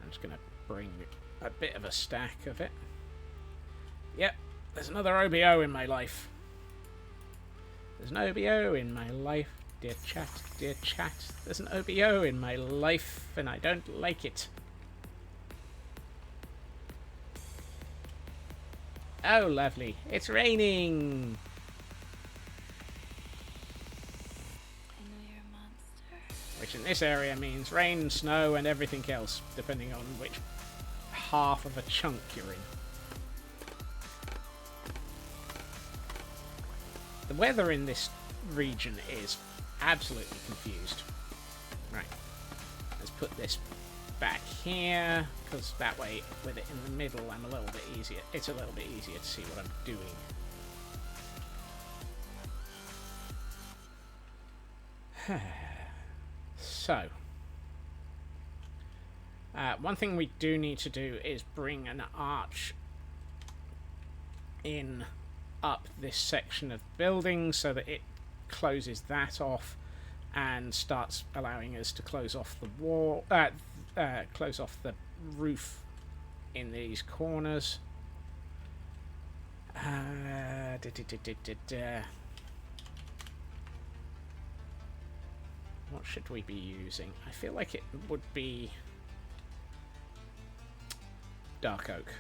I'm just going to bring a bit of a stack of it. Yep, there's another OBO in my life. There's an OBO in my life, dear chat, dear chat. There's an OBO in my life, and I don't like it. Oh, lovely. It's raining. I know you're a monster. Which in this area means rain, snow, and everything else, depending on which half of a chunk you're in. The weather in this region is absolutely confused. Right. Let's put this back here, because that way, with it in the middle, I'm a little bit easier. It's a little bit easier to see what I'm doing. So, one thing we do need to do is bring an arch in up this section of building so that it closes that off and starts allowing us to close off the wall, close off the roof in these corners. What should we be using? I feel like it would be dark oak.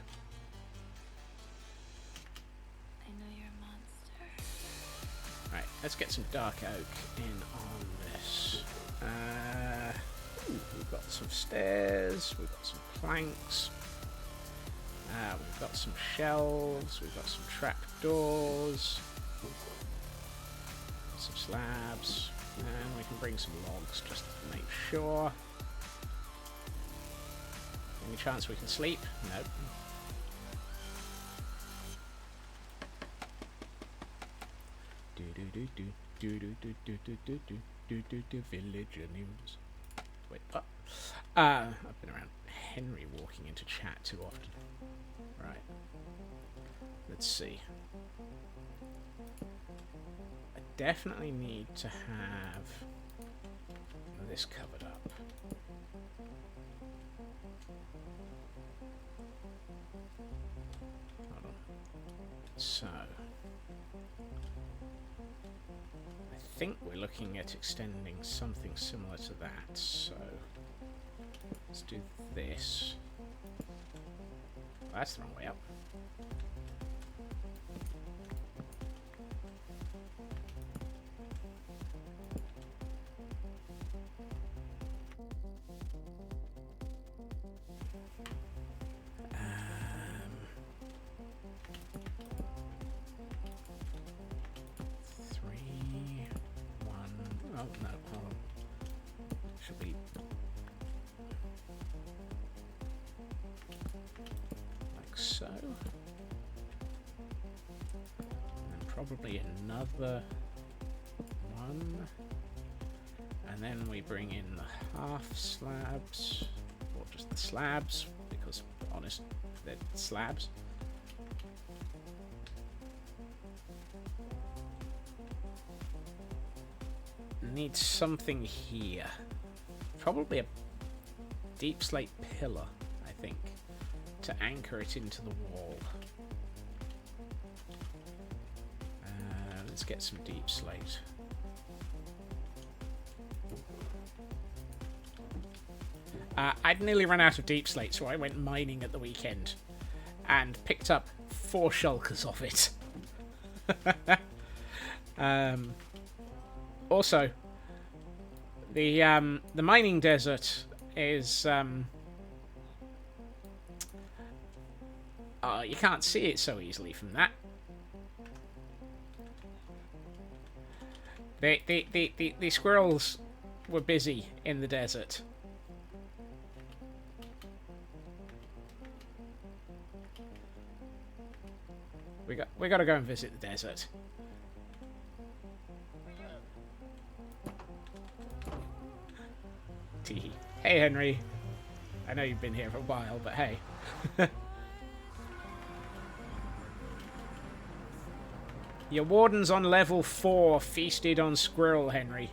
I know you're a monster. Right, let's get some dark oak in on this. We've got some stairs, we've got some planks, we've got some shelves, we've got some trap doors, some slabs, and we can bring some logs just to make sure. Any chance we can sleep? Nope. Villager news. Wait, I've been around Henry walking into chat too often. Right. Let's see. I definitely need to have this covered up. Hold on. So, I think we're looking at extending something similar to that, so let's do this. Oh, that's the wrong way up. Oh, no, hold on. Should be like so. And probably another one. And then we bring in the half slabs, or just the slabs, because, honest, they're slabs. Need something here. Probably a deep slate pillar, I think, to anchor it into the wall. Let's get some deep slate. I'd nearly run out of deep slate, so I went mining at the weekend and picked up 4 shulkers of it. Also, the mining desert is you can't see it so easily from that. The squirrels were busy in the desert. We got to go and visit the desert. Tee. Hey, Henry. I know you've been here for a while, but hey. Your wardens on level 4 feasted on squirrel, Henry.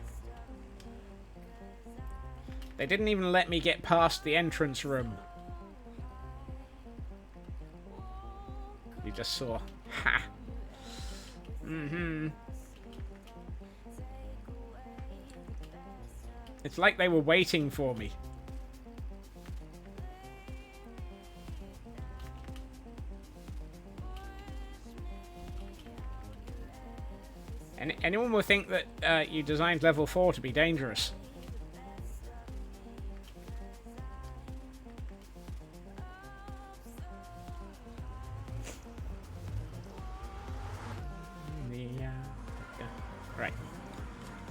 They didn't even let me get past the entrance room. You just saw. Ha! Mm-hmm. It's like they were waiting for me. And anyone would think that you designed level 4 to be dangerous. Right.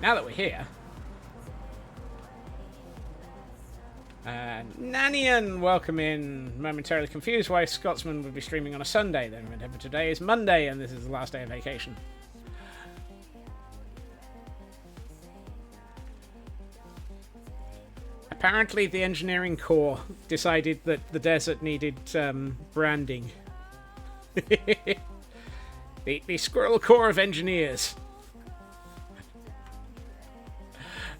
Now that we're here... Nanian, welcome in. Momentarily confused why Scotsman would be streaming on a Sunday. Then remember today is Monday and this is the last day of vacation. Apparently the engineering corps decided that the desert needed branding. the Squirrel Corps of Engineers.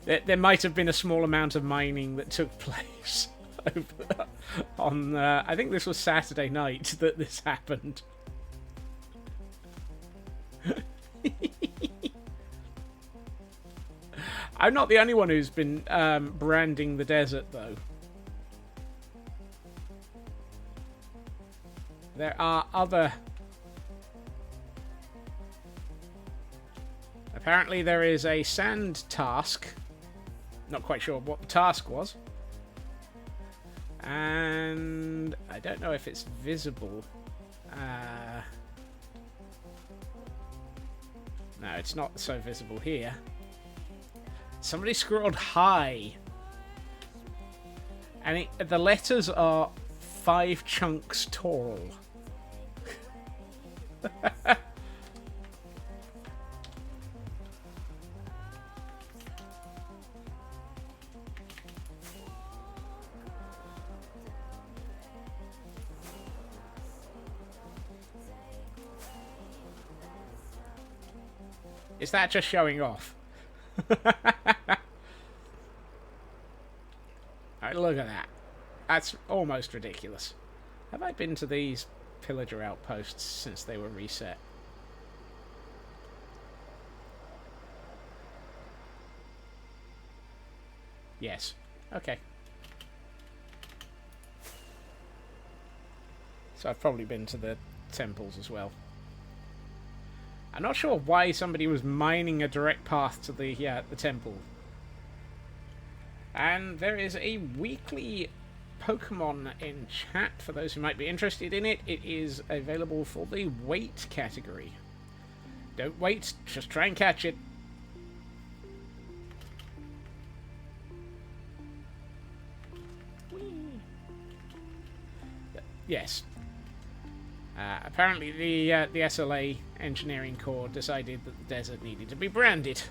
There might have been a small amount of mining that took place on, I think this was Saturday night that this happened. I'm not the only one who's been branding the desert, though. There are other... Apparently there is a sand task. Not quite sure what the task was. And I don't know if it's visible. No, it's not so visible here. Somebody scrolled high. And the letters are 5 chunks tall. Is that just showing off? Alright, look at that. That's almost ridiculous. Have I been to these pillager outposts since they were reset? Yes. Okay. So I've probably been to the temples as well. I'm not sure why somebody was mining a direct path to the temple. And there is a weekly Pokemon in chat for those who might be interested in it. It is available for the wait category. Don't wait, just try and catch it. Yes. Apparently the SLA Engineering Corps decided that the desert needed to be branded.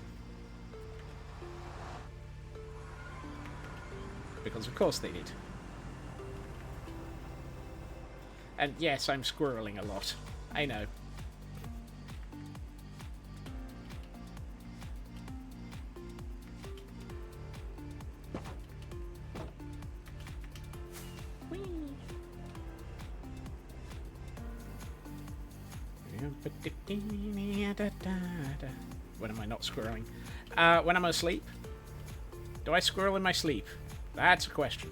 Because of course they did. And yes, I'm squirreling a lot. I know. When am I not squirreling? When I'm asleep? Do I squirrel in my sleep? That's a question.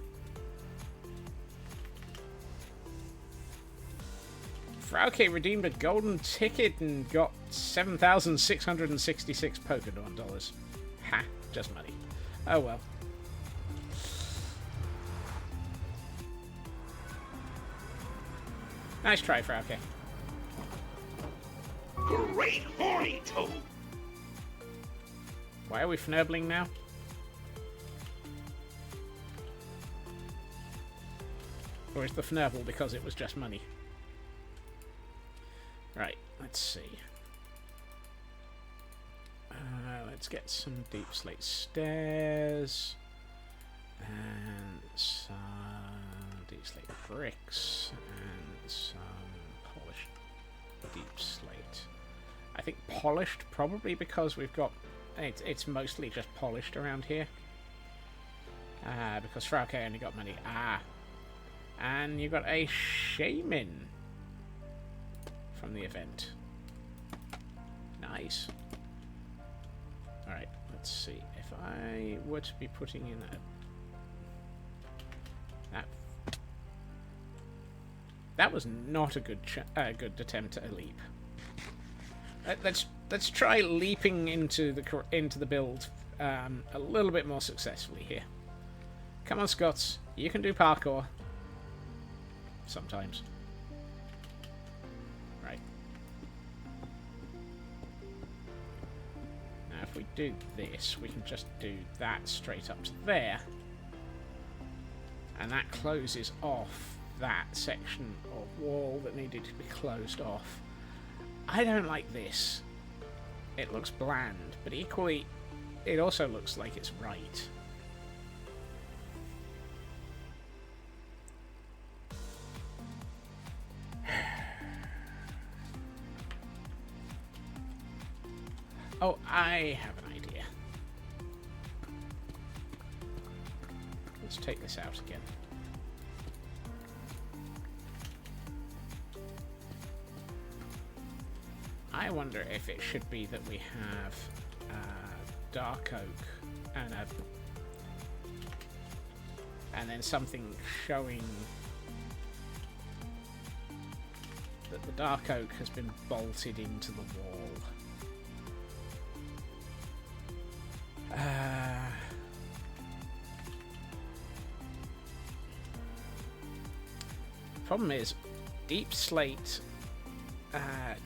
Frauke redeemed a golden ticket and got 7,666 Polkadot dollars. Ha, just money. Oh well. Nice try, Frauke. Great horny toad! Why are we fnurbling now? Or is the fnurble because it was just money? Right, let's see. Let's get some deep slate stairs. And some deep slate bricks. And some polished deep slate. I think polished probably because we've got... It's mostly just polished around here. Because Frauke only got money. And you got a shaman from the event. Nice. Alright, let's see. If I were to be putting in that was not a good attempt at a leap. Let's try leaping into the build a little bit more successfully here. Come on, Scots. You can do parkour. Sometimes. Right. Now, if we do this, we can just do that straight up to there. And that closes off that section of wall that needed to be closed off. I don't like this. It looks bland, but equally, it also looks like it's right. Oh, I have an idea. Let's take this out again. I wonder if it should be that we have dark oak and then something showing that the dark oak has been bolted into the wall. Problem is, deep slate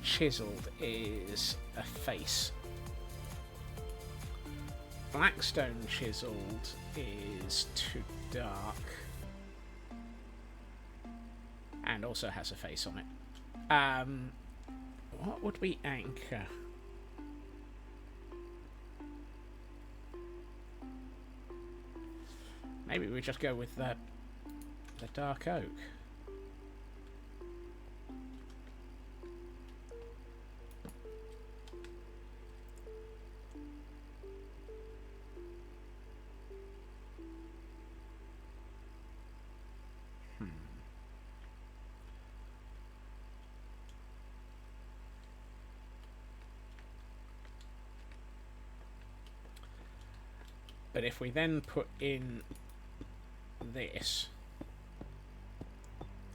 chiseled is a face. Blackstone chiseled is too dark. And also has a face on it. What would we anchor? Maybe we just go with the dark oak. But if we then put in this,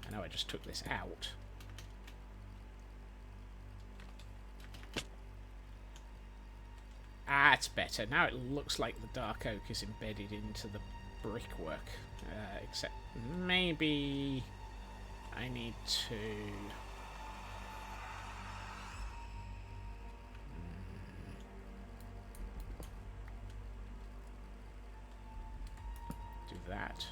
I know I just took this out. It's better. Now it looks like the dark oak is embedded into the brickwork. Except maybe I need to... do that.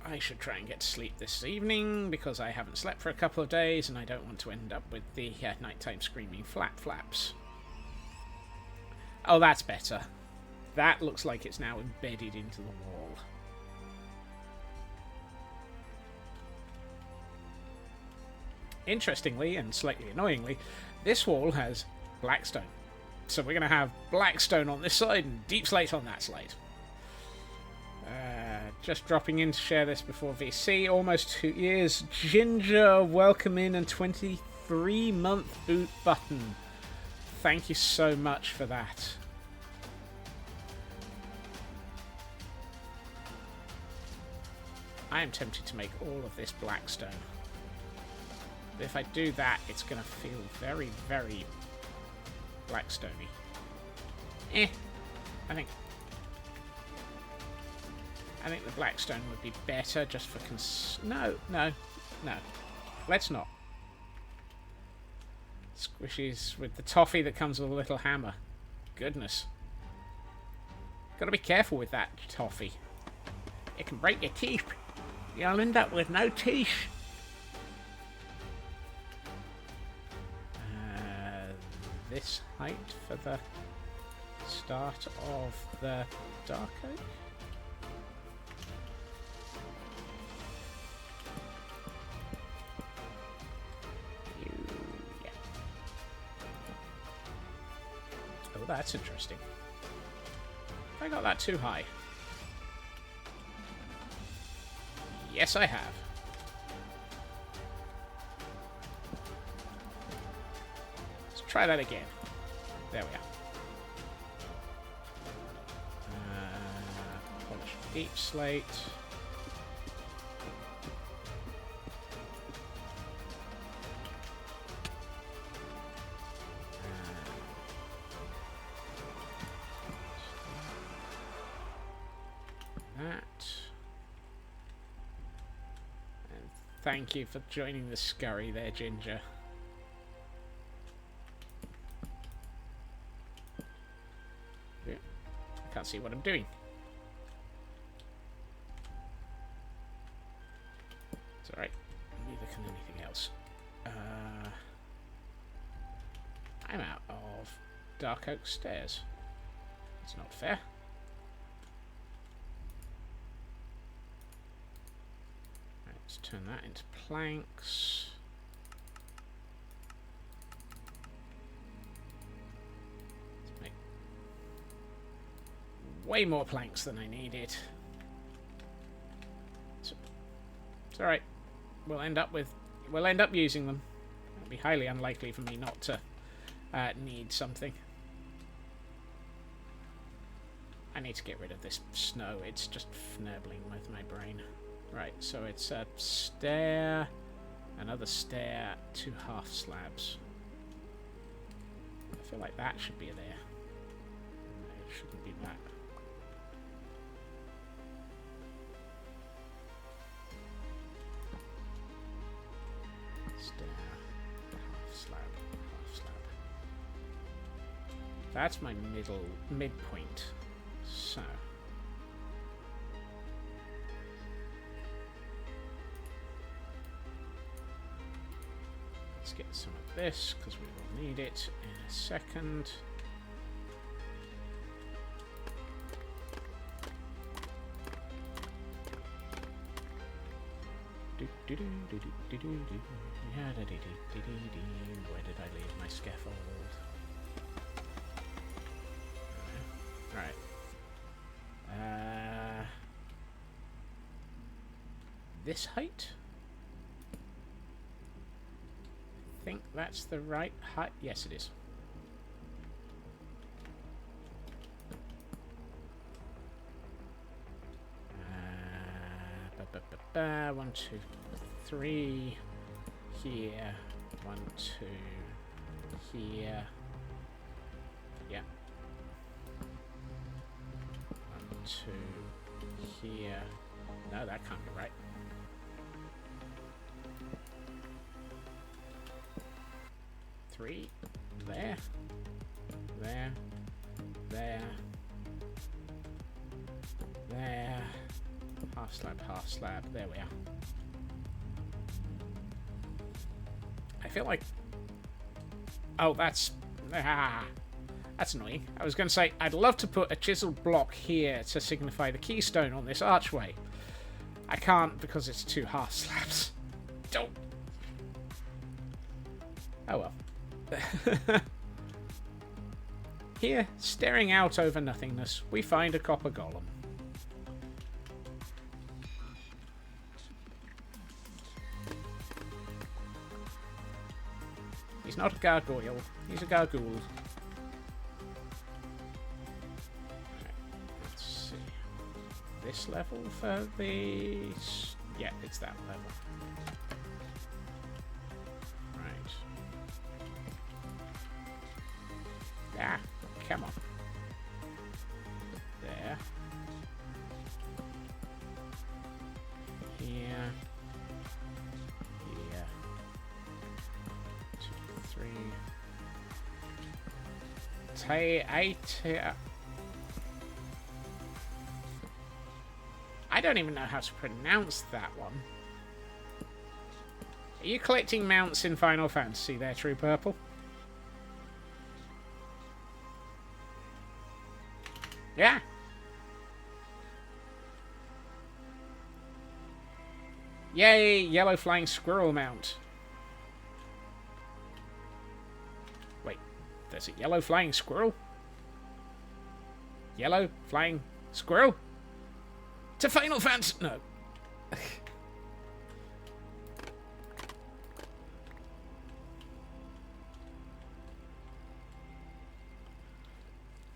I should try and get to sleep this evening because I haven't slept for a couple of days and I don't want to end up with the nighttime screaming flaps. Oh, that's better. That looks like it's now embedded into the wall. Interestingly, and slightly annoyingly, this wall has blackstone. So we're going to have black stone on this side and deep slate on that side. Just dropping in to share this before VC. Almost 2 years. Ginger, welcome in, and 23-month boot button. Thank you so much for that. I am tempted to make all of this black stone. But if I do that, it's going to feel very, very blackstony. I think the blackstone would be better just for no. Let's not. Squishies with the toffee that comes with a little hammer. Goodness. Gotta be careful with that toffee. It can break your teeth. You'll end up with no teeth. This height for the start of the dark oak. Yeah. Oh, that's interesting. I got that too high. Yes, I have. Let's try that again. There we are. Polish deep slate. Thank you for joining the scurry there, Ginger. I can't see what I'm doing. It's alright. Neither can anything else. I'm out of dark oak stairs. That's not fair. Let's turn that into planks. Let's make way more planks than I needed. So, it's alright. We'll end up using them. It'll be highly unlikely for me not to need something. I need to get rid of this snow. It's just fnirbling with my brain. Right, so it's a stair, another stair, 2 half slabs. I feel like that should be there. No, it shouldn't be that. Stair, half slab, half slab. That's my midpoint. So. Let's get some of this, because we will need it in a second. Where did I leave my scaffold? Right. This height? I think that's the right height. Yes, it is. One, two, three. Here. 1, 2. Here. Yeah. 1, 2. Here. No, that can't be right. Three. There. There. There. There. Half slab, half slab. There we are. I feel like... Oh, that's... that's annoying. I was going to say, I'd love to put a chiseled block here to signify the keystone on this archway. I can't because it's 2 half slabs. Don't. Oh well. Here, staring out over nothingness, we find a copper golem. He's not a gargoyle, he's a gargoyle. Right, let's see. This level for the... yeah, it's that level. Right. Ah, come on. There. Here. Here. 2, 3. I don't even know how to pronounce that one. Are you collecting mounts in Final Fantasy there, True Purple? Yeah. Yay, yellow flying squirrel mount. Wait, there's a yellow flying squirrel? Yellow flying squirrel? To Final Fantasy... no.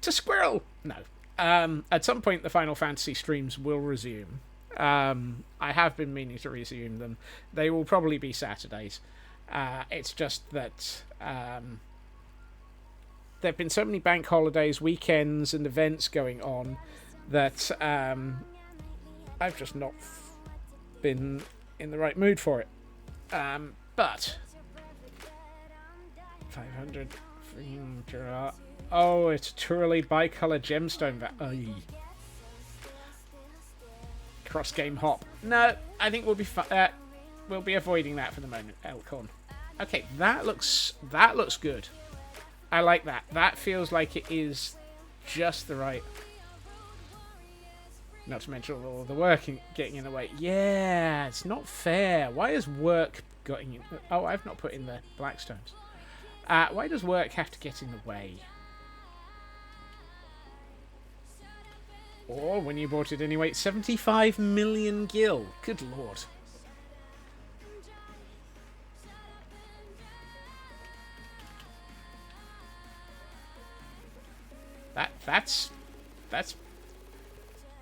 To squirrel! No. At some point, the Final Fantasy streams will resume. I have been meaning to resume them. They will probably be Saturdays. It's just that there have been so many bank holidays, weekends, and events going on that I've just not been in the right mood for it. But 500 freaking... oh, it's a Turley bicolor gemstone. Cross game hop. No, I think we'll be we'll be avoiding that for the moment. Elkhorn. Okay, that looks good. I like that. That feels like it is just the right. Not to mention all the work getting in the way. Yeah, it's not fair. Why is work getting in? Oh, I've not put in the blackstones. Why does work have to get in the way? Or, when you bought it anyway, 75 million gil. Good lord.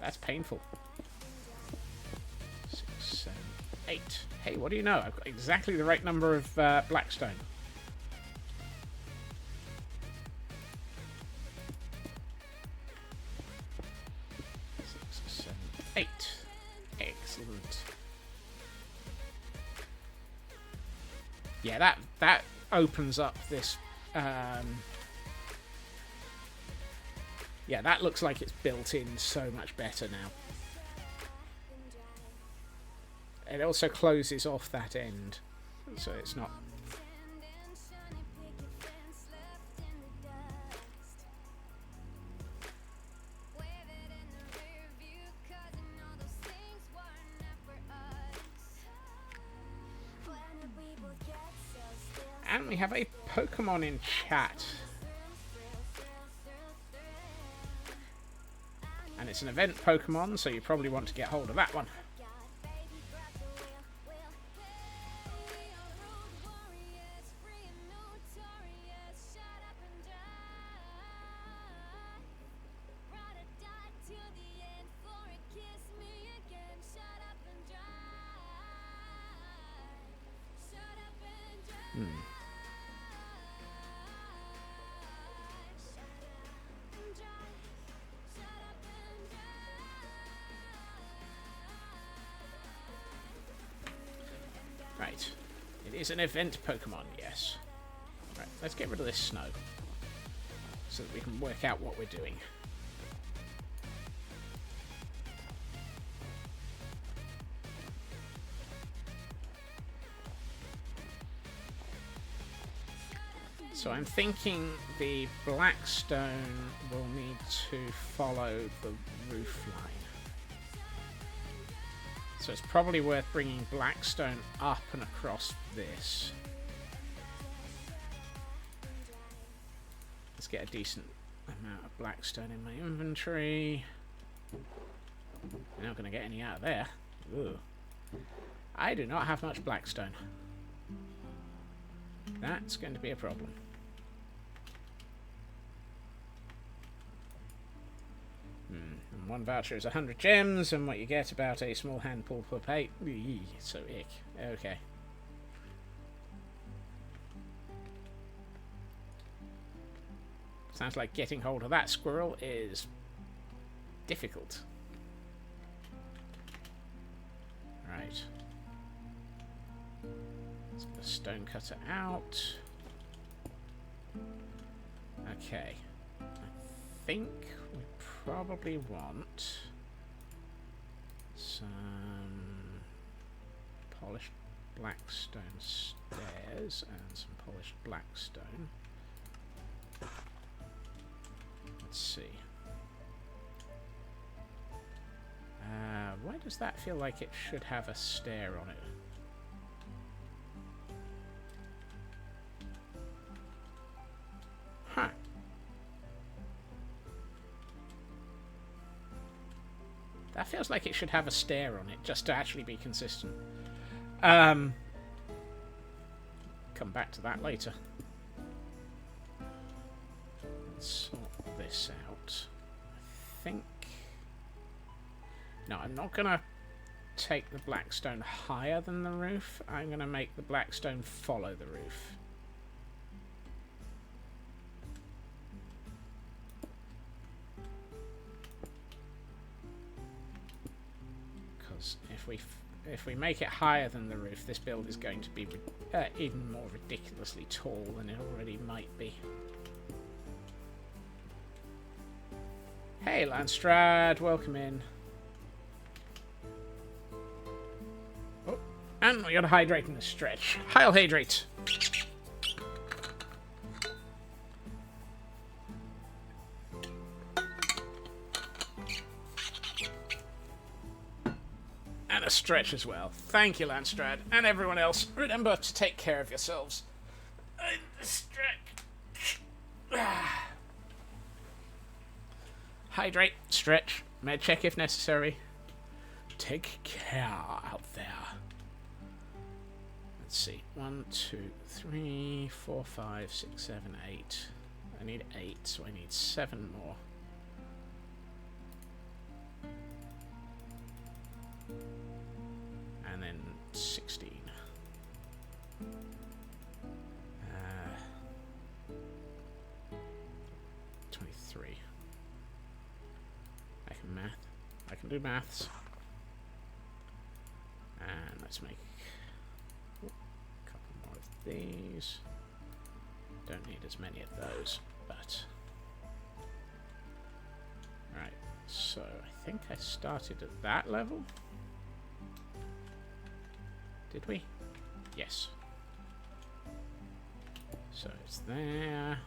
That's painful. 6, 7, 8. Hey, what do you know? I've got exactly the right number of blackstone. 6, 7, 8. Excellent. Yeah, that opens up this. Yeah, that looks like it's built in so much better now. It also closes off that end, so it's not... And we have a Pokemon in chat. And it's an event Pokemon, so you probably want to get hold of that one. Right. It is an event Pokemon, yes. Right, let's get rid of this snow. So that we can work out what we're doing. So I'm thinking the Blackstone will need to follow the roof line. So it's probably worth bringing Blackstone up and across this. Let's get a decent... amount of blackstone in my inventory. I'm not going to get any out of there. Ooh. I do not have much blackstone. That's going to be a problem. And one voucher is 100 gems, and what you get about a small handful per pay. Eee, so ick. Okay. Sounds like getting hold of that squirrel is difficult. Right. Let's get the stone cutter out. Okay. I think we probably want some polished blackstone stairs and some polished blackstone. Let's see. Why does that feel like it should have a stair on it? Huh. That feels like it should have a stair on it, just to actually be consistent. Come back to that later. Let's sort this out. I think... No, I'm not going to take the blackstone higher than the roof. I'm going to make the blackstone follow the roof. Because if we make it higher than the roof, this build is going to be even more ridiculously tall than it already might be. Hey, Landstrad, welcome in. Oh, and we got to hydrate in the stretch. Heil hydrate. And a stretch as well. Thank you, Landstrad, and everyone else. Remember to take care of yourselves. And stretch. Hydrate, stretch, med check if necessary. Take care out there. Let's see. 1, 2, 3, 4, 5, 6, 7, 8. I need 8, so I need 7 more. And then 16. 23. I can do maths. And let's make a couple more of these. Don't need as many of those, but... Right, so I think I started at that level. Did we? Yes. So it's there,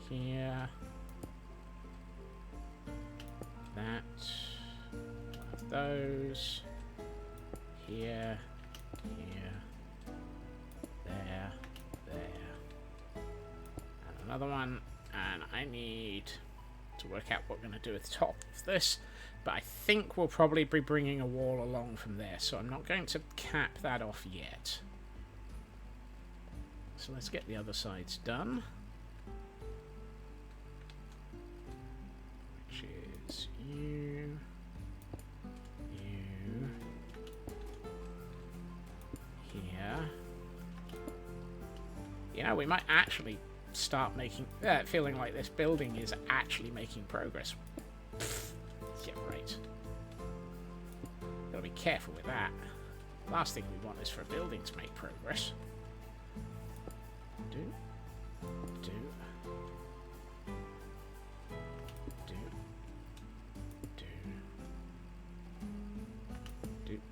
here, that, one of those, here, there, and another one, and I need to work out what we're going to do at the top of this, but I think we'll probably be bringing a wall along from there, so I'm not going to cap that off yet. So let's get the other sides done. Which is you, here. You know, we might actually start making... feeling like this building is actually making progress. Pfft. Yeah, right. Gotta be careful with that. Last thing we want is for a building to make progress. Do. Do. Do. Do. Do.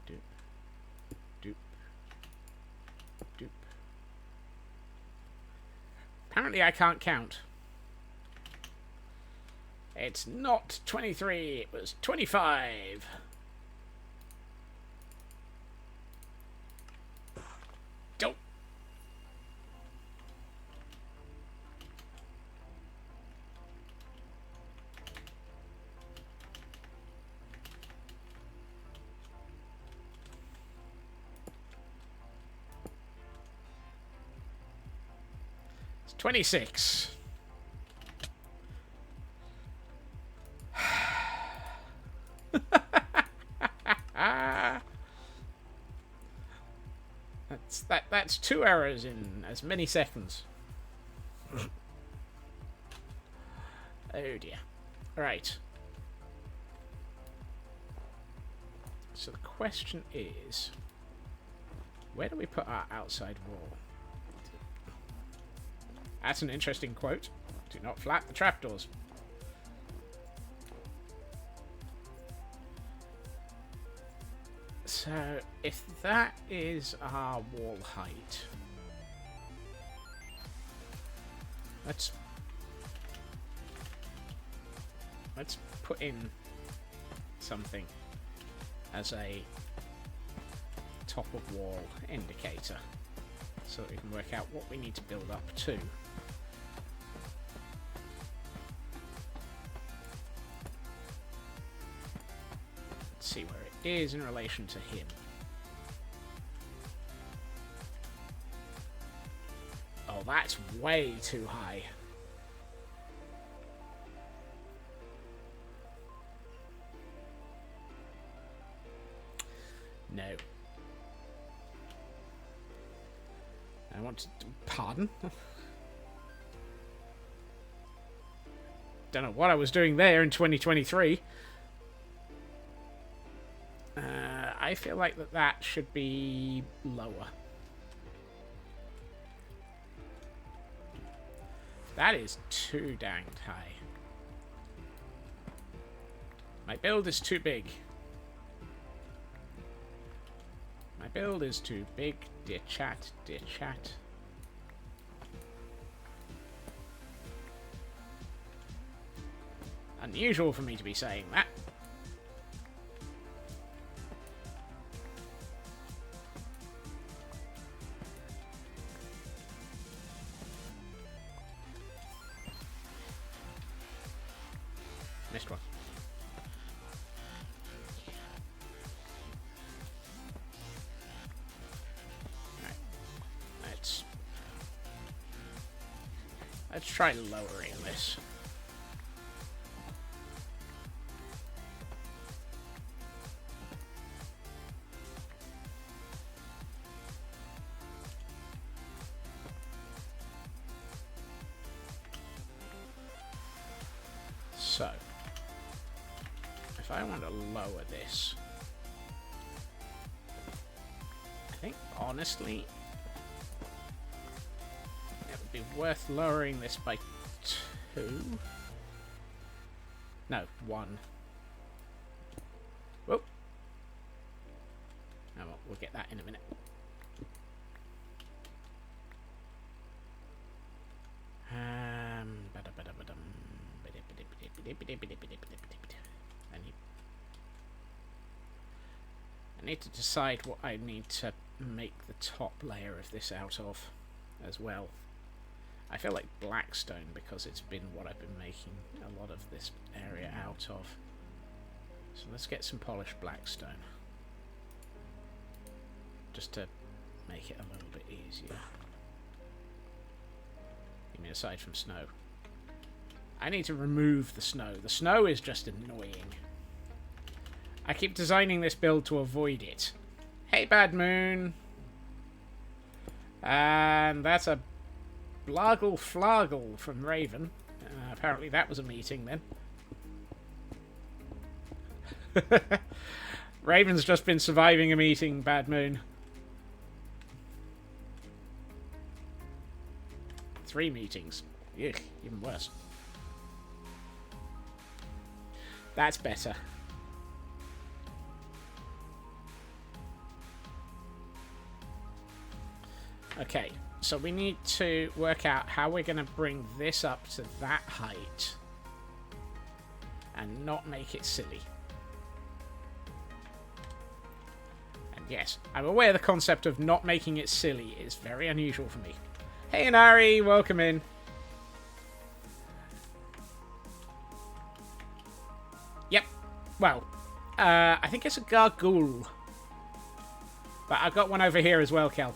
Do. Do. Do. Apparently I can't count. It's not 23, it was 25. Don't. It's 26. That's 2 errors in as many seconds. Oh dear. Right. So the question is, where do we put our outside wall? That's an interesting quote. Do not flap the trapdoors. So, if that is our wall height, let's put in something as a top of wall indicator so that we can work out what we need to build up to. Let's see where it is in relation to him. Oh, that's way too high. No. I want to... Pardon? Don't know what I was doing there in 2023. I feel like that should be lower. That is too danged high. My build is too big. My build is too big, dear chat, dear chat. Unusual for me to be saying that. Missed one. Let's try lowering this. So, if I want to lower this, I think honestly be worth lowering this by 2. No, 1. Whoop. Oh, well, we'll get that in a minute. I need to decide what I need to make the top layer of this out of as well. I feel like blackstone because it's been what I've been making a lot of this area out of. So let's get some polished blackstone. Just to make it a little bit easier. I mean, aside from snow. I need to remove the snow. The snow is just annoying. I keep designing this build to avoid it. Hey, Bad Moon! And that's a Blargle Flargle from Raven. Apparently that was a meeting then. Raven's just been surviving a meeting, Bad Moon. 3 meetings. Yuck, even worse. That's better. Okay. So we need to work out how we're going to bring this up to that height and not make it silly. And yes, I'm aware the concept of not making it silly is very unusual for me. Hey Nari, welcome in. Yep, well, I think it's a gargoyle. But I've got one over here as well, Kel.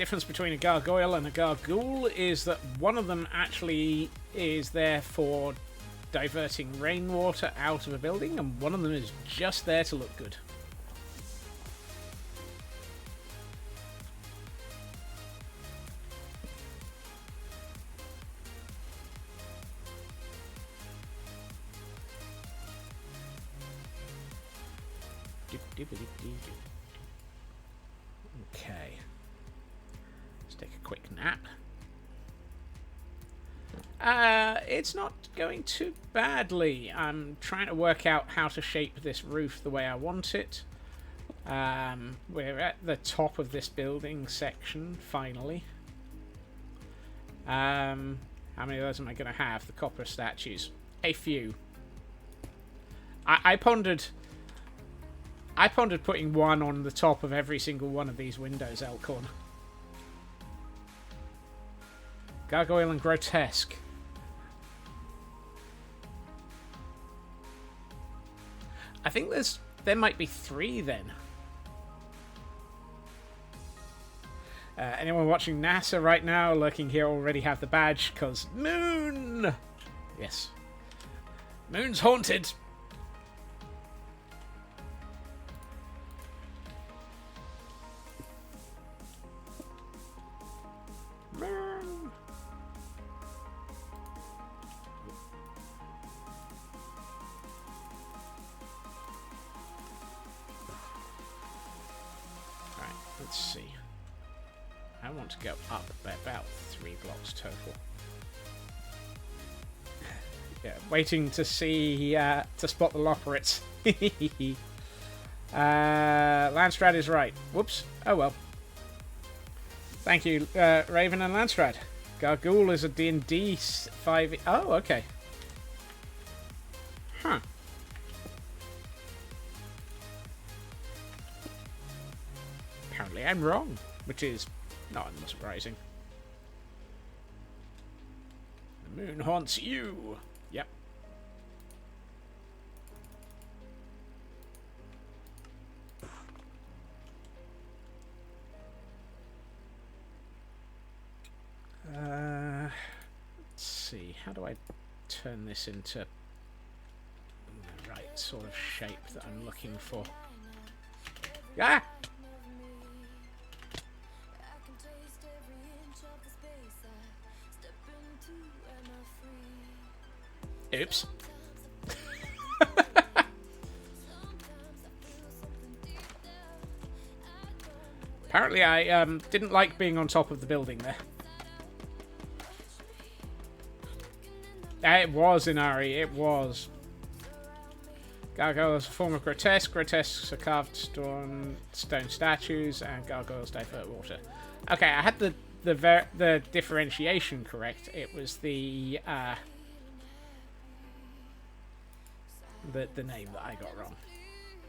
difference between a gargoyle and a gargoyle is that one of them actually is there for diverting rainwater out of a building, and one of them is just there to look good. Okay. Let's take a quick nap. It's not going too badly. I'm trying to work out how to shape this roof the way I want it. We're at the top of this building section, finally. How many of those am I going to have? The copper statues. A few. I pondered putting one on the top of every single one of these windows, Elkhorn. Gargoyle and grotesque. I think there might be 3 then. Anyone watching NASA right now, lurking here, already have the badge, because Moon! Yes. Moon's haunted! Moon! Alright, let's see. I want to go up by about 3 blocks total. Yeah, waiting to see, to spot the Loporits. Landstrad is right. Whoops. Oh well. Thank you, Raven and Landstrad. Gargoyle is a D&D 5... Oh, okay. Huh. Apparently I'm wrong, which is not surprising. The moon haunts you. Yep. Let's see. How do I turn this into the right sort of shape that I'm looking for? Ah! Oops. Apparently I didn't like being on top of the building there. It was, Inari, it was. Gargoyles are a form of grotesque. Grotesques are carved stone statues, and gargoyles divert water. Okay, I had the differentiation correct. It was the name that I got wrong.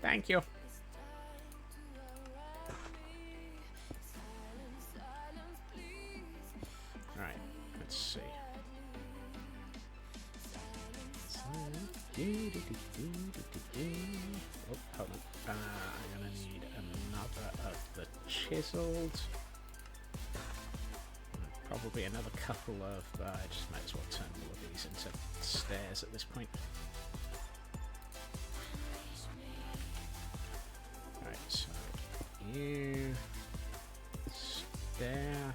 Thank you. Right, let's see. Oh, hold on. I'm gonna need another of the chiseled. Probably another couple of. I just might as well turn all of these into stairs at this point. Right, so you stair,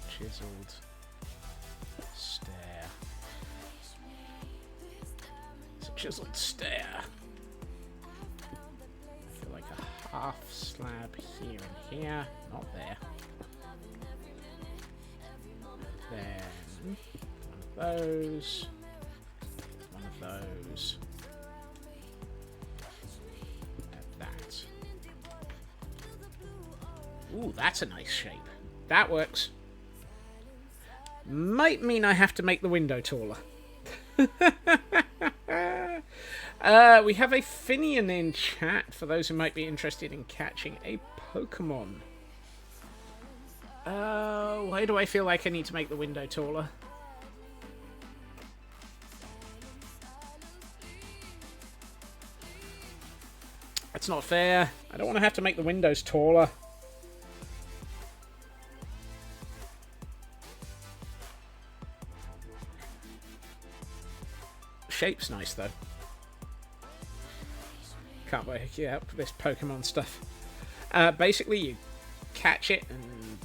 chiseled, stair. It's a chiseled stair. I feel like a half slab here and here, not there. Then one of those, one of those, and that. Ooh, that's a nice shape. That works. Might mean I have to make the window taller. We have a Finian in chat for those who might be interested in catching a Pokemon. Why do I feel like I need to make the window taller? That's not fair. I don't want to have to make the windows taller. shape's nice, though. Can't wait to get up this Pokemon stuff. Basically, you catch it, and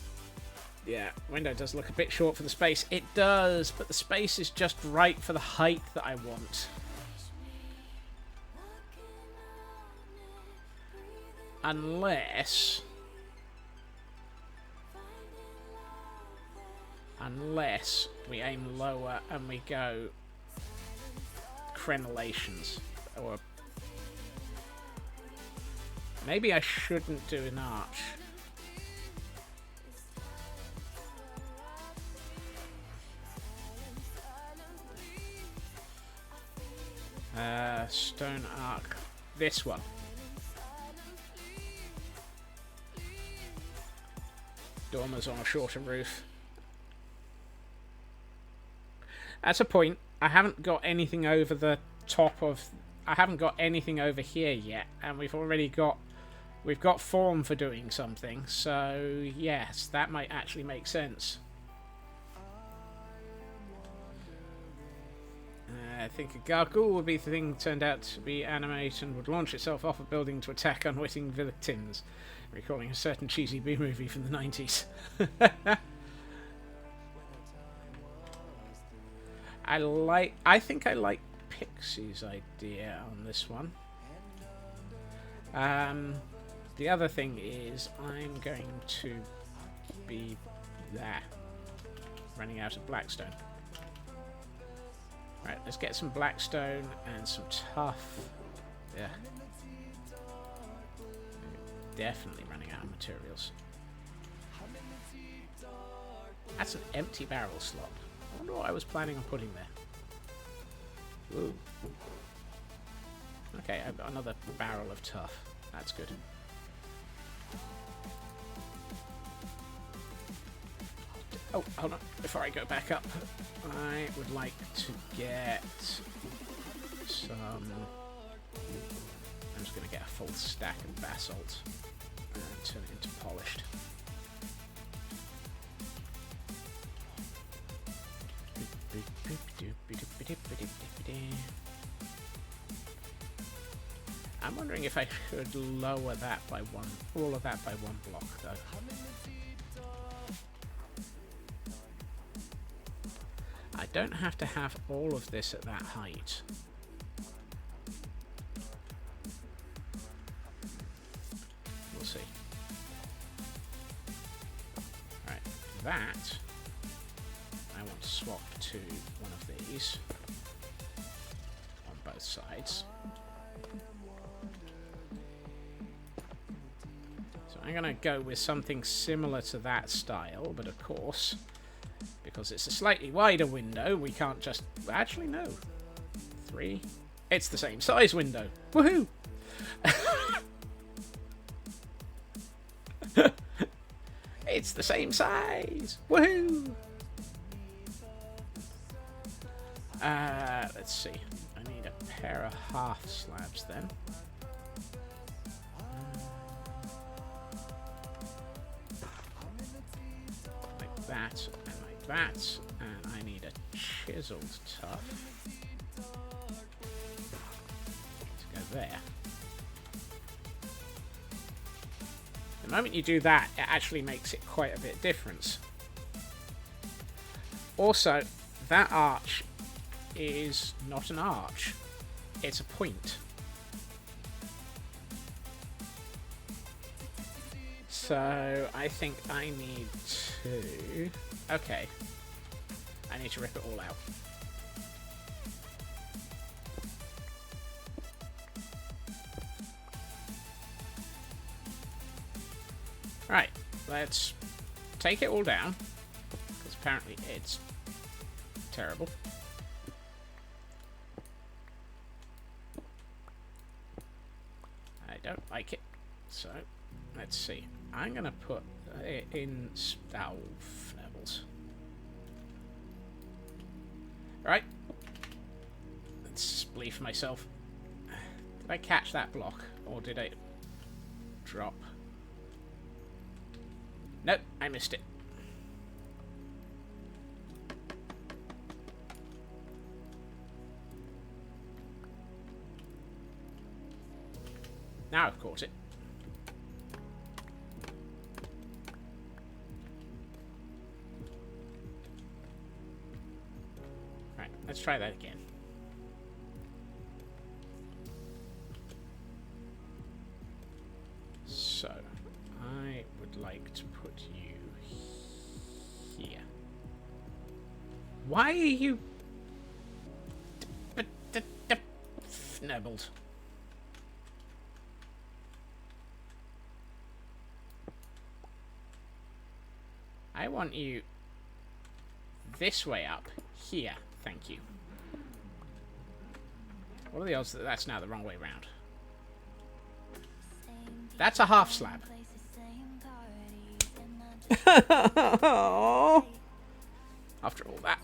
yeah, window does look a bit short for the space. It does, but the space is just right for the height that I want. Unless we aim lower and we go crenellations, or maybe I shouldn't do an arch. Stone arc. This one. Dormers on a shorter roof. That's a point. I haven't got anything over the top of... I haven't got anything over here yet, and we've got form for doing something, so yes, that might actually make sense. I think a gargoyle would be the thing turned out to be animate and would launch itself off a building to attack unwitting victims, recalling a certain cheesy B-movie from the 90s. I think I like Pixie's idea on this one. The other thing is I'm going to be there, running out of Blackstone. Right, let's get some Blackstone and some Tough. Yeah. Definitely running out of materials. That's an empty barrel slot. I wonder what I was planning on putting there. Ooh. Okay, I've got another barrel of Tough. That's good. Oh, hold on. Before I go back up, I would like to get some... I'm just going to get a full stack of basalt and turn it into polished. I'm wondering if I should lower that by one, all of that by one block, though. I don't have to have all of this at that height. We'll see. Right, that I want to swap to one of these on both sides. So I'm going to go with something similar to that style, but of course, because it's a slightly wider window, we can't just... Actually, no. 3. It's the same size window. Woohoo! It's the same size! Woohoo! Let's see. I need a pair of half slabs then. Like that, and like that, and I need a chiseled Tough to go there. The moment you do that, it actually makes it quite a bit of difference. Also, that arch is not an arch, it's a point. So I think I need to... Okay. I need to rip it all out. Right, let's take it all down, because apparently it's terrible. I don't like it, so let's see. I'm going to put it in stove levels. Right, let's spleef myself. Did I catch that block, or did I drop? Nope, I missed it. now I've caught it. Right, let's try that again. So, I would like to put you here. Why are you... Fnibbled. I want you this way up. Here. Thank you. What are the odds that that's now the wrong way round? That's a half slab. After all that.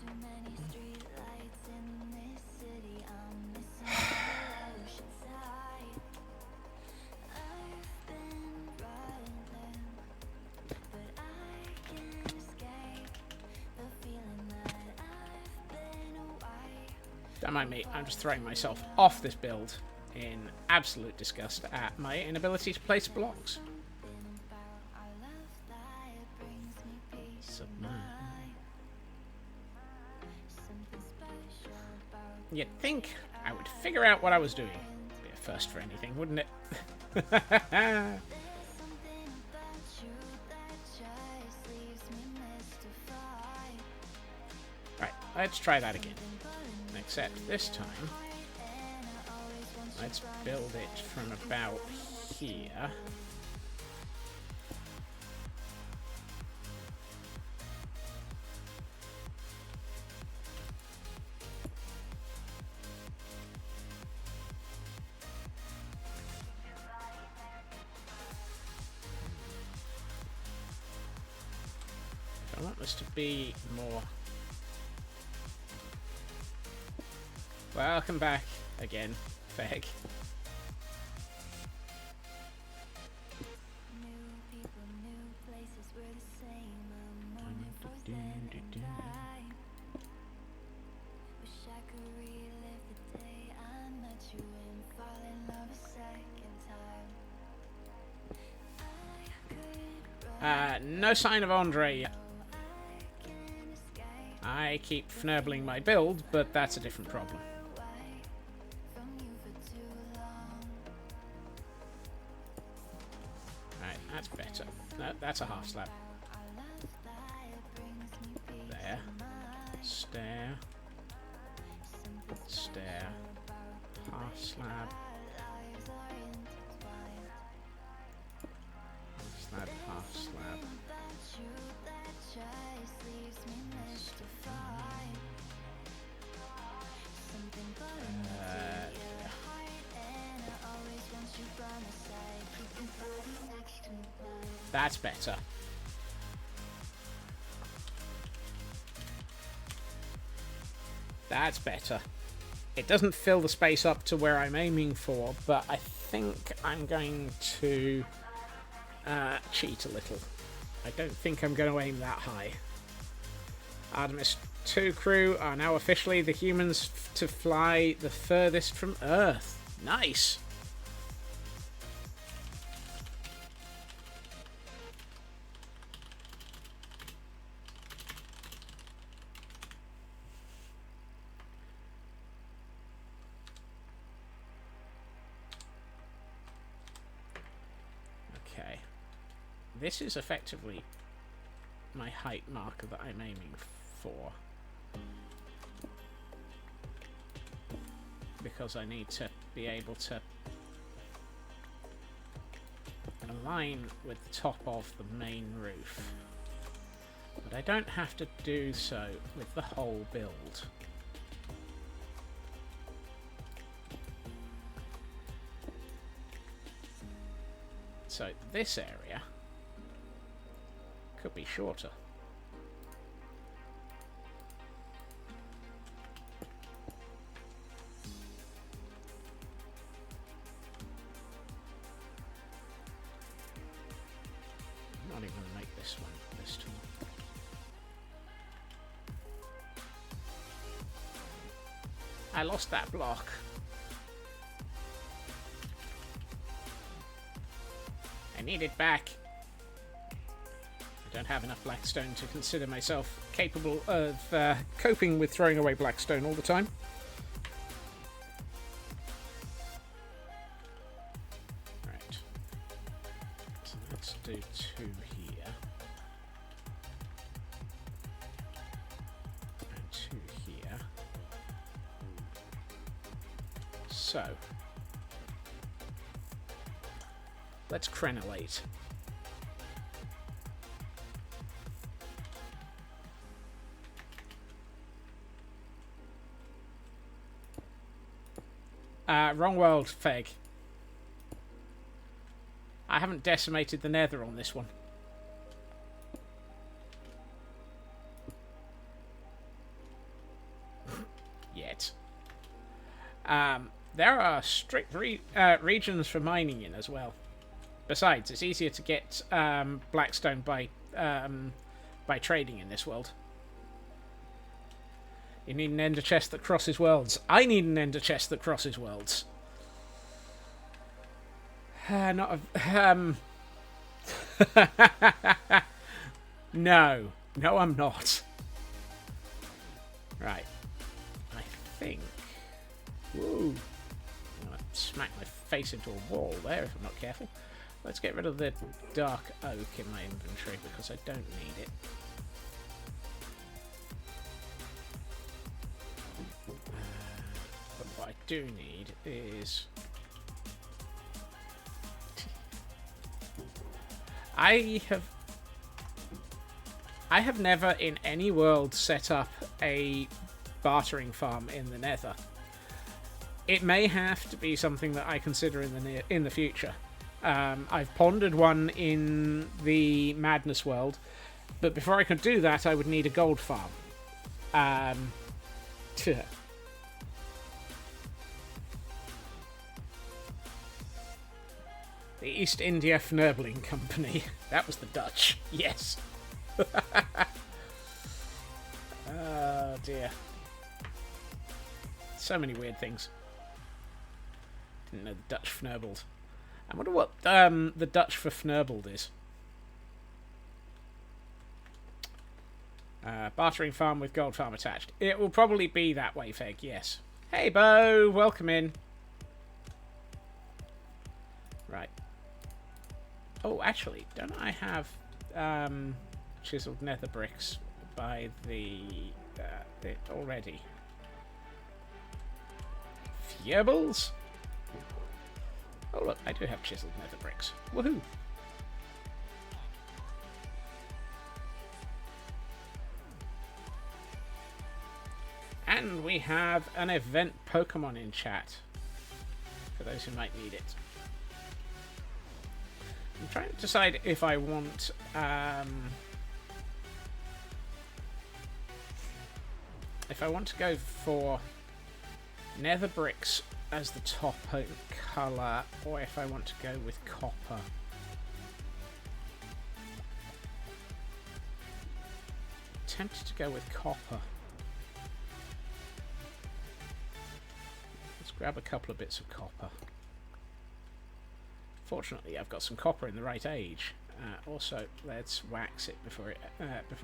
Don't mind me, I'm just throwing myself off this build in absolute disgust at my inability to place blocks. You'd think I would figure out what I was doing. Be a first for anything, wouldn't it? Right, let's try that again. Except this time, let's build it from about here. I want this to be more... Welcome back again, Feg. No sign of Andre yet. I keep fnurbling my build, but that's a different problem. Right, that's better. No, that's a half slab. There. Stair. Stair. Half slab. Slab, half slab. That's better. That's better. It doesn't fill the space up to where I'm aiming for, but I think I'm going to cheat a little. I don't think I'm going to aim that high. Artemis 2 crew are now officially the humans to fly the furthest from Earth. Nice! Okay. This is effectively my height marker that I'm aiming for. Because I need to be able to align with the top of the main roof. But I don't have to do so with the whole build. So this area could be shorter. I'm not even going to make this one this time. I lost that block. need it back. I don't have enough blackstone to consider myself capable of coping with throwing away blackstone all the time. Right. So let's do 2 here. And 2 here. So. Let's crenulate. Wrong world, Feg. I haven't decimated the nether on this one. Yet. There are strict regions for mining in as well. Besides, it's easier to get blackstone by trading in this world. You need an ender chest that crosses worlds. I need an ender chest that crosses worlds. Not a... No. No, I'm not. Right. I think... Woo. I'm going to smack my face into a wall there if I'm not careful. Let's get rid of the dark oak in my inventory because I don't need it. But what I do need is... I have never in any world set up a bartering farm in the Nether. It may have to be something that I consider in the future. I've pondered one in the Madness world, but before I could do that, I would need a gold farm. The East India Fnurbling Company. That was the Dutch. Yes. Oh dear. So many weird things. Didn't know the Dutch fnurbled. I wonder what the Dutch for fnurbled is. Bartering farm with gold farm attached. It will probably be that way, Feg, yes. Hey, Bo! Welcome in. Right. Oh, actually, don't I have chiseled nether bricks by the bit already? Fierbals? Oh look, I do have chiseled nether bricks. Woohoo! And we have an event Pokemon in chat for those who might need it. I'm trying to decide if I want to go for nether bricks as the top colour, or if I want to go with copper. Tempted to go with copper. Let's grab a couple of bits of copper. Fortunately, I've got some copper in the right age. Also, let's wax it before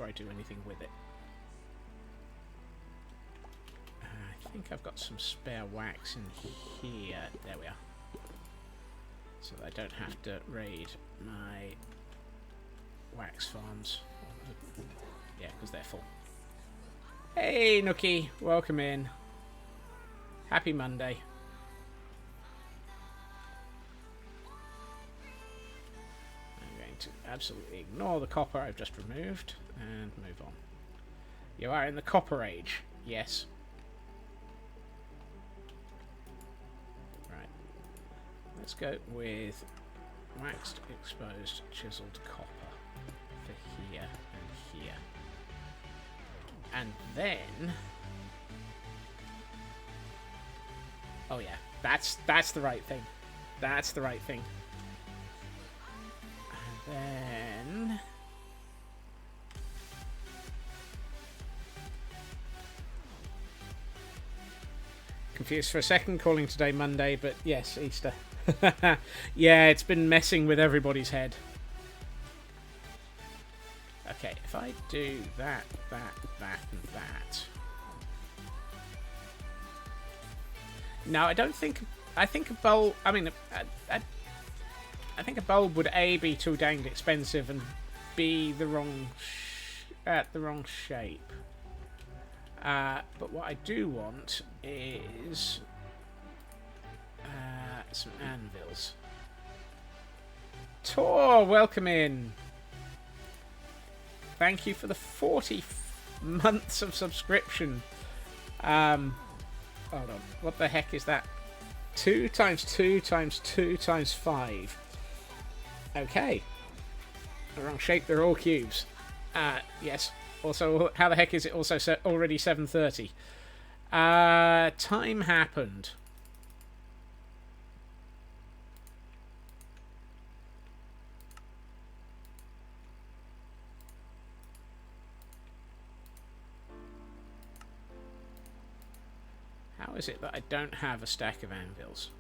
I do anything with it. I think I've got some spare wax in here. There we are. So that I don't have to raid my wax farms. Yeah, because they're full. Hey, Nookie. Welcome in. Happy Monday. I'm going to absolutely ignore the copper I've just removed and move on. You are in the copper age. Yes. Let's go with waxed, exposed, chiseled copper for here and here. And then... Oh yeah, that's the right thing. That's the right thing. And then... Confused for a second, calling today Monday, but yes, Easter. Yeah, it's been messing with everybody's head. Okay, if I do that, and that. No, I don't think... I think a bulb... I mean, I think a bulb would A, be too danged expensive, and B, the wrong shape. But what I do want is some anvils. Tor, welcome in. Thank you for the 40 months of subscription. Hold on. What the heck is that? 2 times 2 times 2 times 5. Okay. The wrong shape, they're all cubes. Yes. Also, how the heck is it also already 7:30? Time happened. How is it that I don't have a stack of anvils?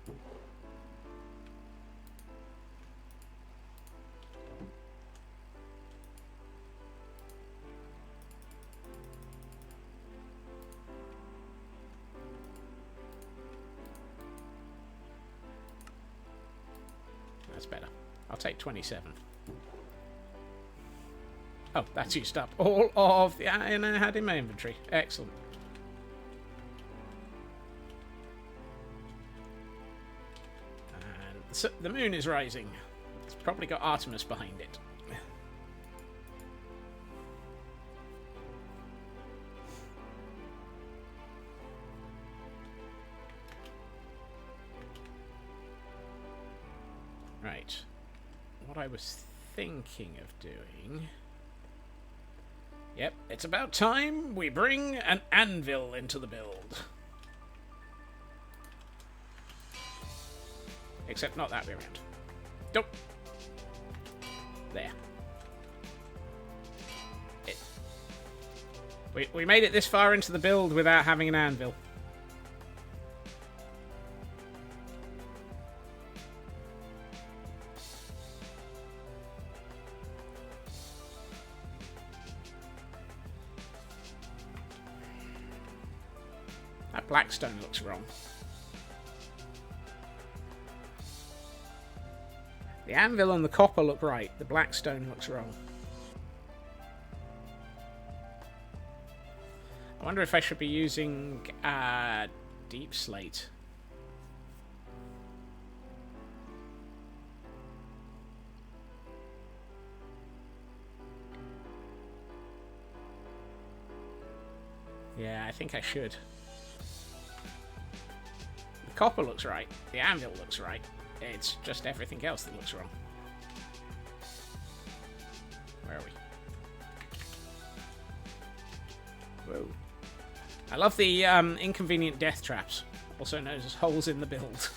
That's better. I'll take 27. Oh, that's used up all of the iron I had in my inventory. Excellent. So the moon is rising. It's probably got Artemis behind it. Right. What I was thinking of doing... Yep, it's about time we bring an anvil into the build. Except not that way around. Nope. There. We made it this far into the build without having an anvil. That blackstone looks wrong. The anvil and the copper look right. The blackstone looks wrong. I wonder if I should be using deep slate. Yeah, I think I should. The copper looks right. The anvil looks right. It's just everything else that looks wrong. Where are we? Whoa. I love the inconvenient death traps, also known as holes in the build.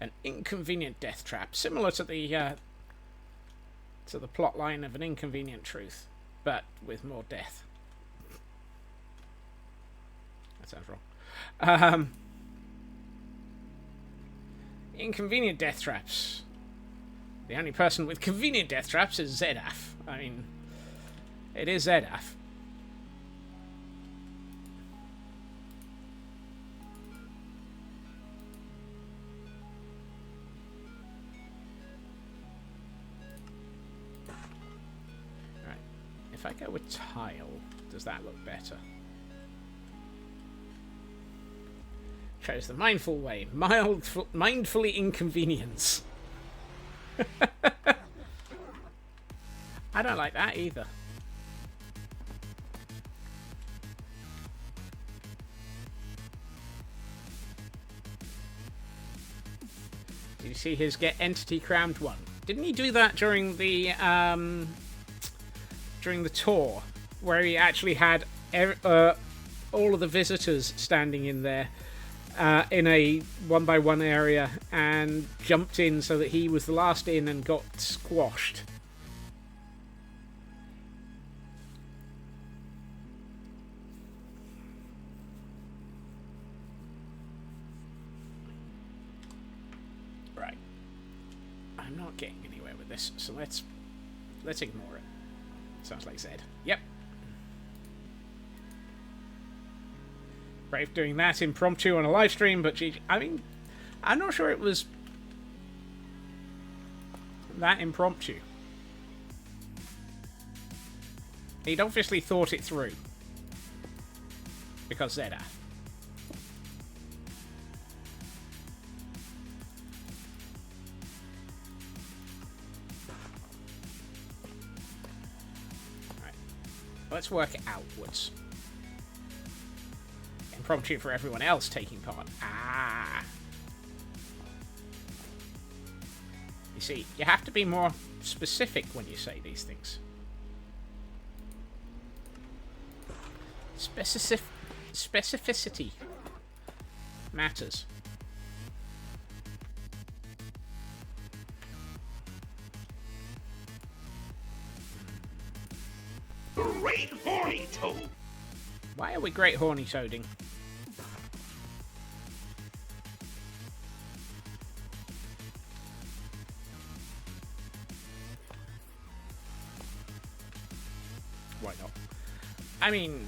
An inconvenient death trap, similar to the plot line of An Inconvenient Truth, but with more death. That sounds wrong. Inconvenient death traps. The only person with convenient death traps is Zedaf. I mean, it is Zedaf. If I go with tile, does that look better? Chose the mindful way. Mindfully inconvenience. I don't like that either. Did you see his get entity crammed one? Didn't he do that during the tour, where he actually had all of the visitors standing in there, in a 1-by-1 area and jumped in so that he was the last in and got squashed. Right. I'm not getting anywhere with this, so let's ignore it. Sounds like Zed. Yep. Brave doing that impromptu on a live stream, but I mean, I'm not sure it was that impromptu. He'd obviously thought it through. Because Zeda. Right. Let's work it outwards. Impromptu for everyone else taking part. Ah. You see, you have to be more specific when you say these things. Specificity matters. Great horny toad. Why are we great horny toading? Why not? I mean,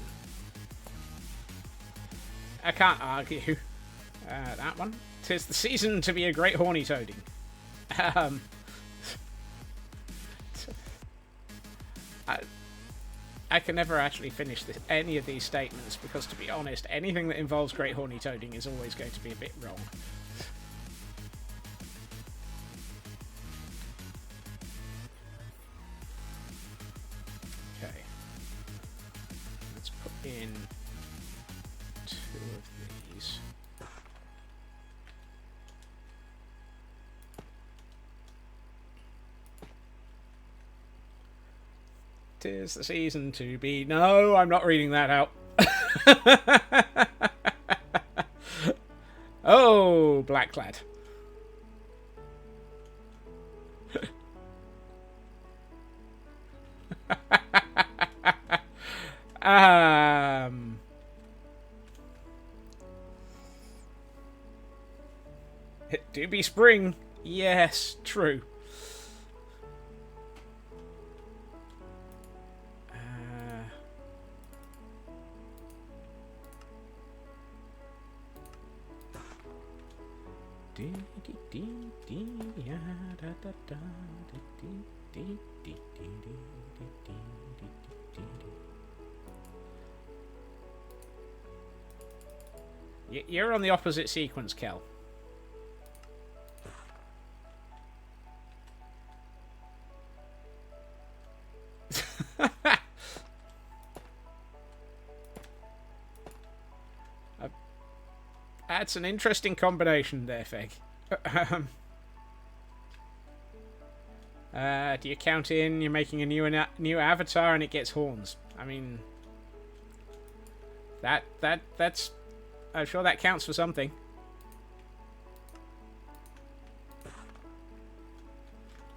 I can't argue that one. 'Tis the season to be a great horny toading. I can never actually finish any of these statements because, to be honest, anything that involves great horny toading is always going to be a bit wrong. Okay. Let's put in 2 of these. Tis the season to be... No, I'm not reading that out. Oh, Blacklad. It do be spring. Yes, true. You're on the opposite sequence, Kel. That's an interesting combination there, Feg. Do you count in? You're making a new avatar and it gets horns. I mean, that's. I'm sure that counts for something.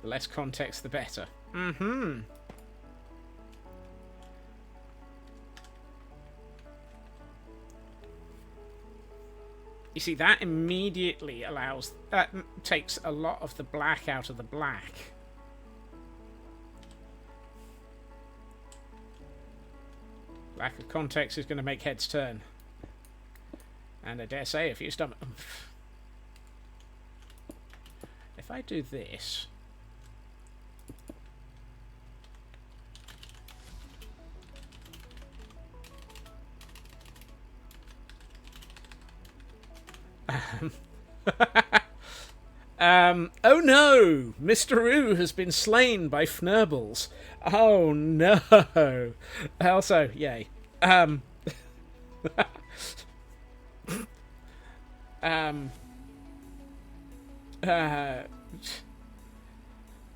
The less context, the better. Mm-hmm. You see, that immediately allows... That takes a lot of the black out of the black. Lack of context is going to make heads turn. And I dare say, if you stomach... If I do this... Oh no! Mr. Ooh has been slain by Fnurbles. Oh no! Also, yay.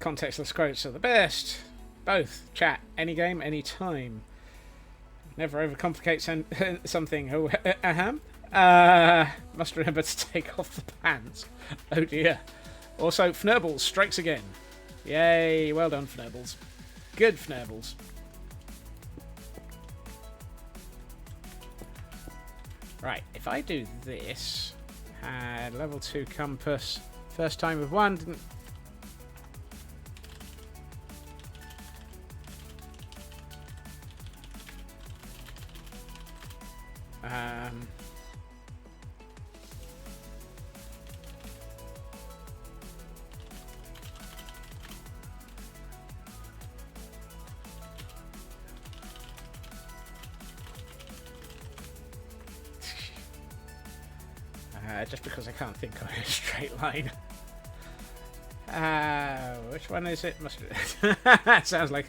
Contextless quotes are the best. Both. Chat. Any game, any time. Never overcomplicate something. Oh, Must remember to take off the pants. Oh dear. Also, Fnurbles strikes again. Yay, well done, Fnurbles. Good Fnurbles. Right, if I do this, had level 2 compass, first time with one, didn't... just because I can't think of a straight line. Which one is it? That sounds like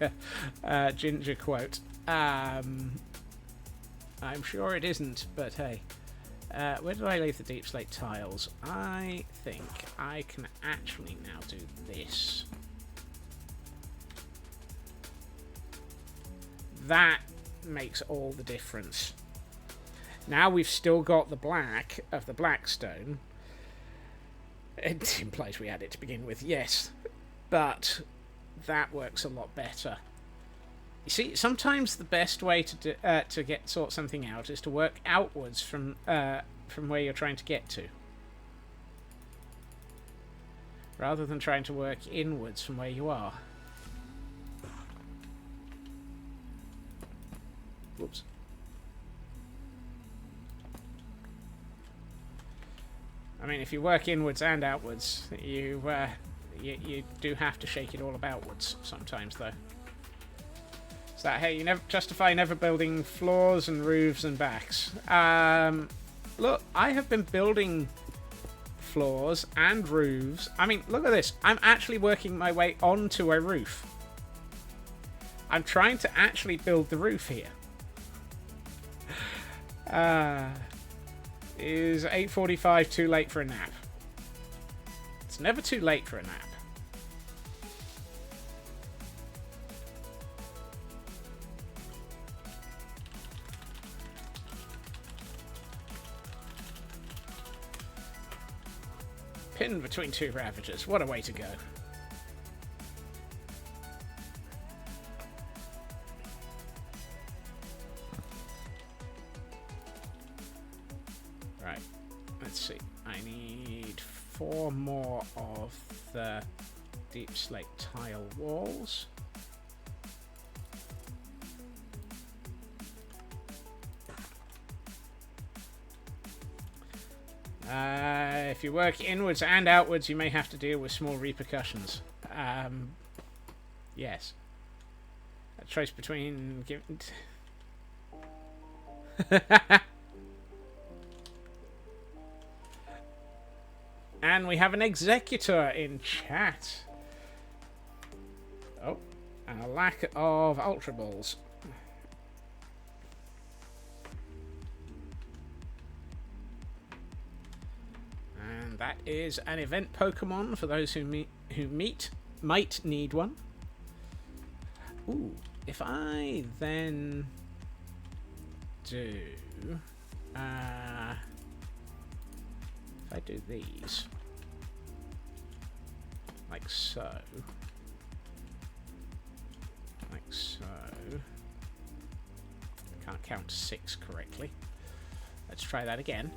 a Ginger quote. I'm sure it isn't, but hey. Where did I leave the deep slate tiles? I think I can actually now do this. That makes all the difference. Now we've still got the black of the blackstone. It implies we had it to begin with, yes. But that works a lot better. You see, sometimes the best way to sort something out is to work outwards from where you're trying to get to, rather than trying to work inwards from where you are. Whoops. I mean, if you work inwards and outwards, you do have to shake it all aboutwards sometimes, though. So that, hey, you never justify never building floors and roofs and backs. Look, I have been building floors and roofs. I mean, look at this. I'm actually working my way onto a roof. I'm trying to actually build the roof here. Is 8:45 too late for a nap? It's never too late for a nap. Pinned between two Ravagers. What a way to go. Right. Let's see. I need 4 more of the deep slate tile walls. If you work inwards and outwards, you may have to deal with small repercussions. Yes. A choice between... And we have an executor in chat. Oh, and a lack of Ultra Balls. And that is an event Pokemon for those who might need one. Ooh, if I then do if I do these like so, can't count to 6 correctly. Let's try that again.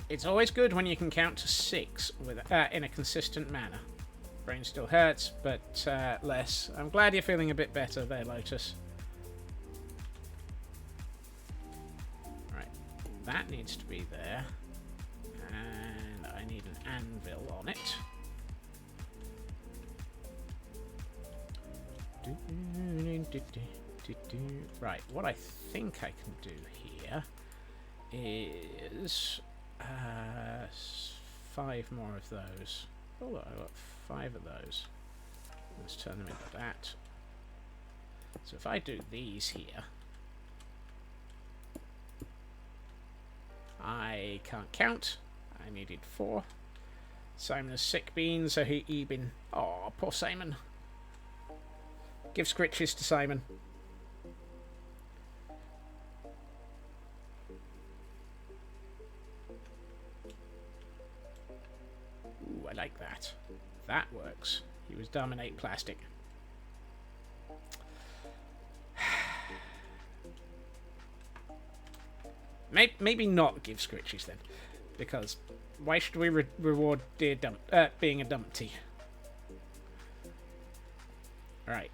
It's always good when you can count to 6 with in a consistent manner. Brain still hurts, but less. I'm glad you're feeling a bit better there, Lotus. Right, that needs to be there. And I need an anvil on it. Right, what I think I can do here is 5 more of those. Oh, I got 5 of those. Let's turn them into that. So if I do these here, I can't count. I needed 4. Simon is sick bean, so he been. Oh, poor Simon. Give scritches to Simon. like that. That works. He was dominate plastic. Maybe not give Scritchies then, because why should we reward dear being a dumpty? Right.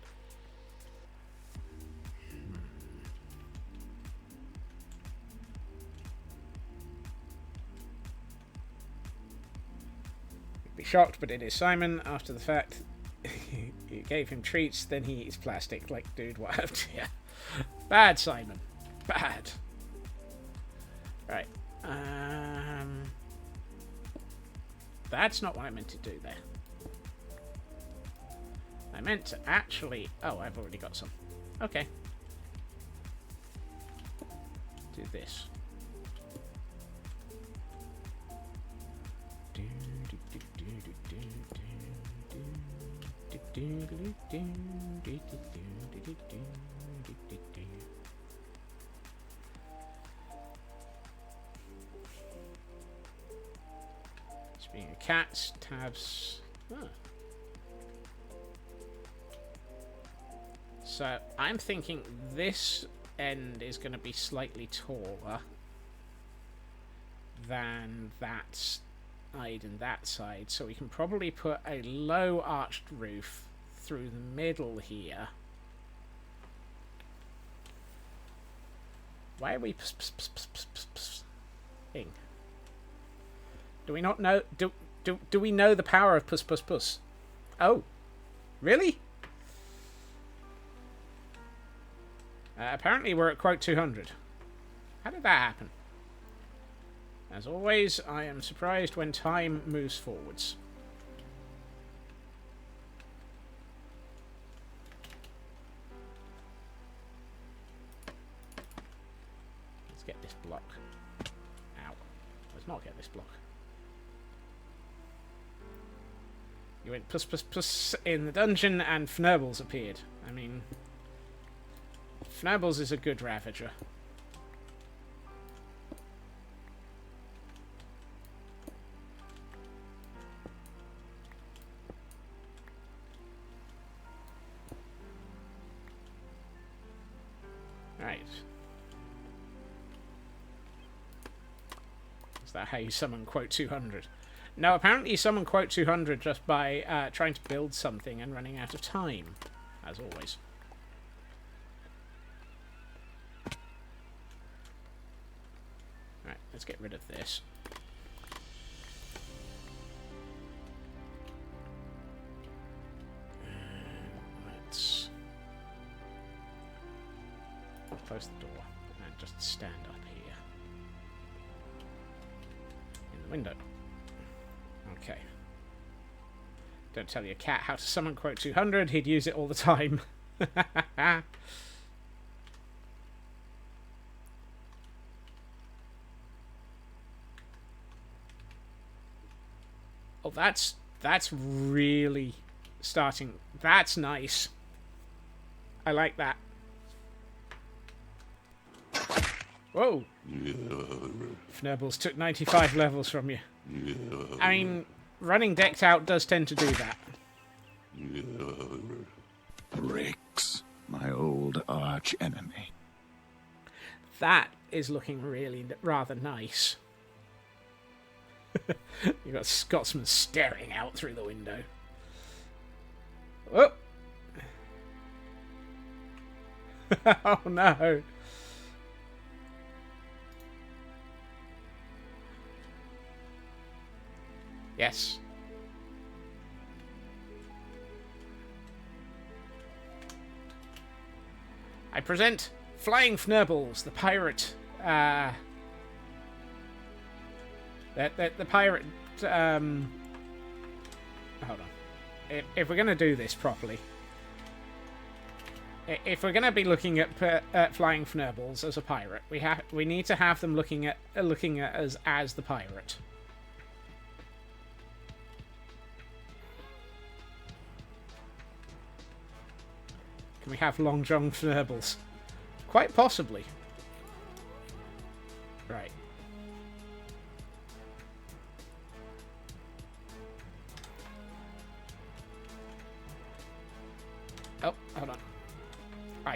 You'd be shocked, but it is Simon. After the fact, you gave him treats, then he eats plastic. Like, dude, what happened to you? Bad, Simon. Bad. Right. That's not what I meant to do there. I meant to actually... Oh, I've already got some. Okay. Do this. Speaking of cats, tabs... Oh. So, I'm thinking this end is going to be slightly taller than that side and that side. So we can probably put a low arched roof through the middle here. Why are we ing? Do we not know? Do we know the power of puss puss puss? Oh, really? Apparently we're at quote 200. How did that happen? As always, I am surprised when time moves forwards. Let's get this block. Ow. Let's not get this block. You went puss puss puss in the dungeon and Fnurbles appeared. I mean... Fnurbles is a good Ravager. Right. Is that how you summon quote 200? No, apparently you summon quote 200 just by trying to build something and running out of time, as always. Right, let's get rid of this. Let's close the door and just stand up here in the window. Okay. Don't tell your cat how to summon quote 200, he'd use it all the time. Oh, that's really starting. That's nice. I like that. Whoa. Fnurbles took 95 levels from you. I mean, running decked out does tend to do that. Bricks, my old arch enemy. That is looking really rather nice. You've got Scotsman staring out through the window. Oh! Oh no! Yes. I present Flying Fnurbles, the pirate. The pirate. Hold on. If we're going to do this properly, if we're going to be looking at Flying Fnurbles as a pirate, we need to have them looking at us as the pirate. Can we have Long John Fnurbles? Quite possibly. Right.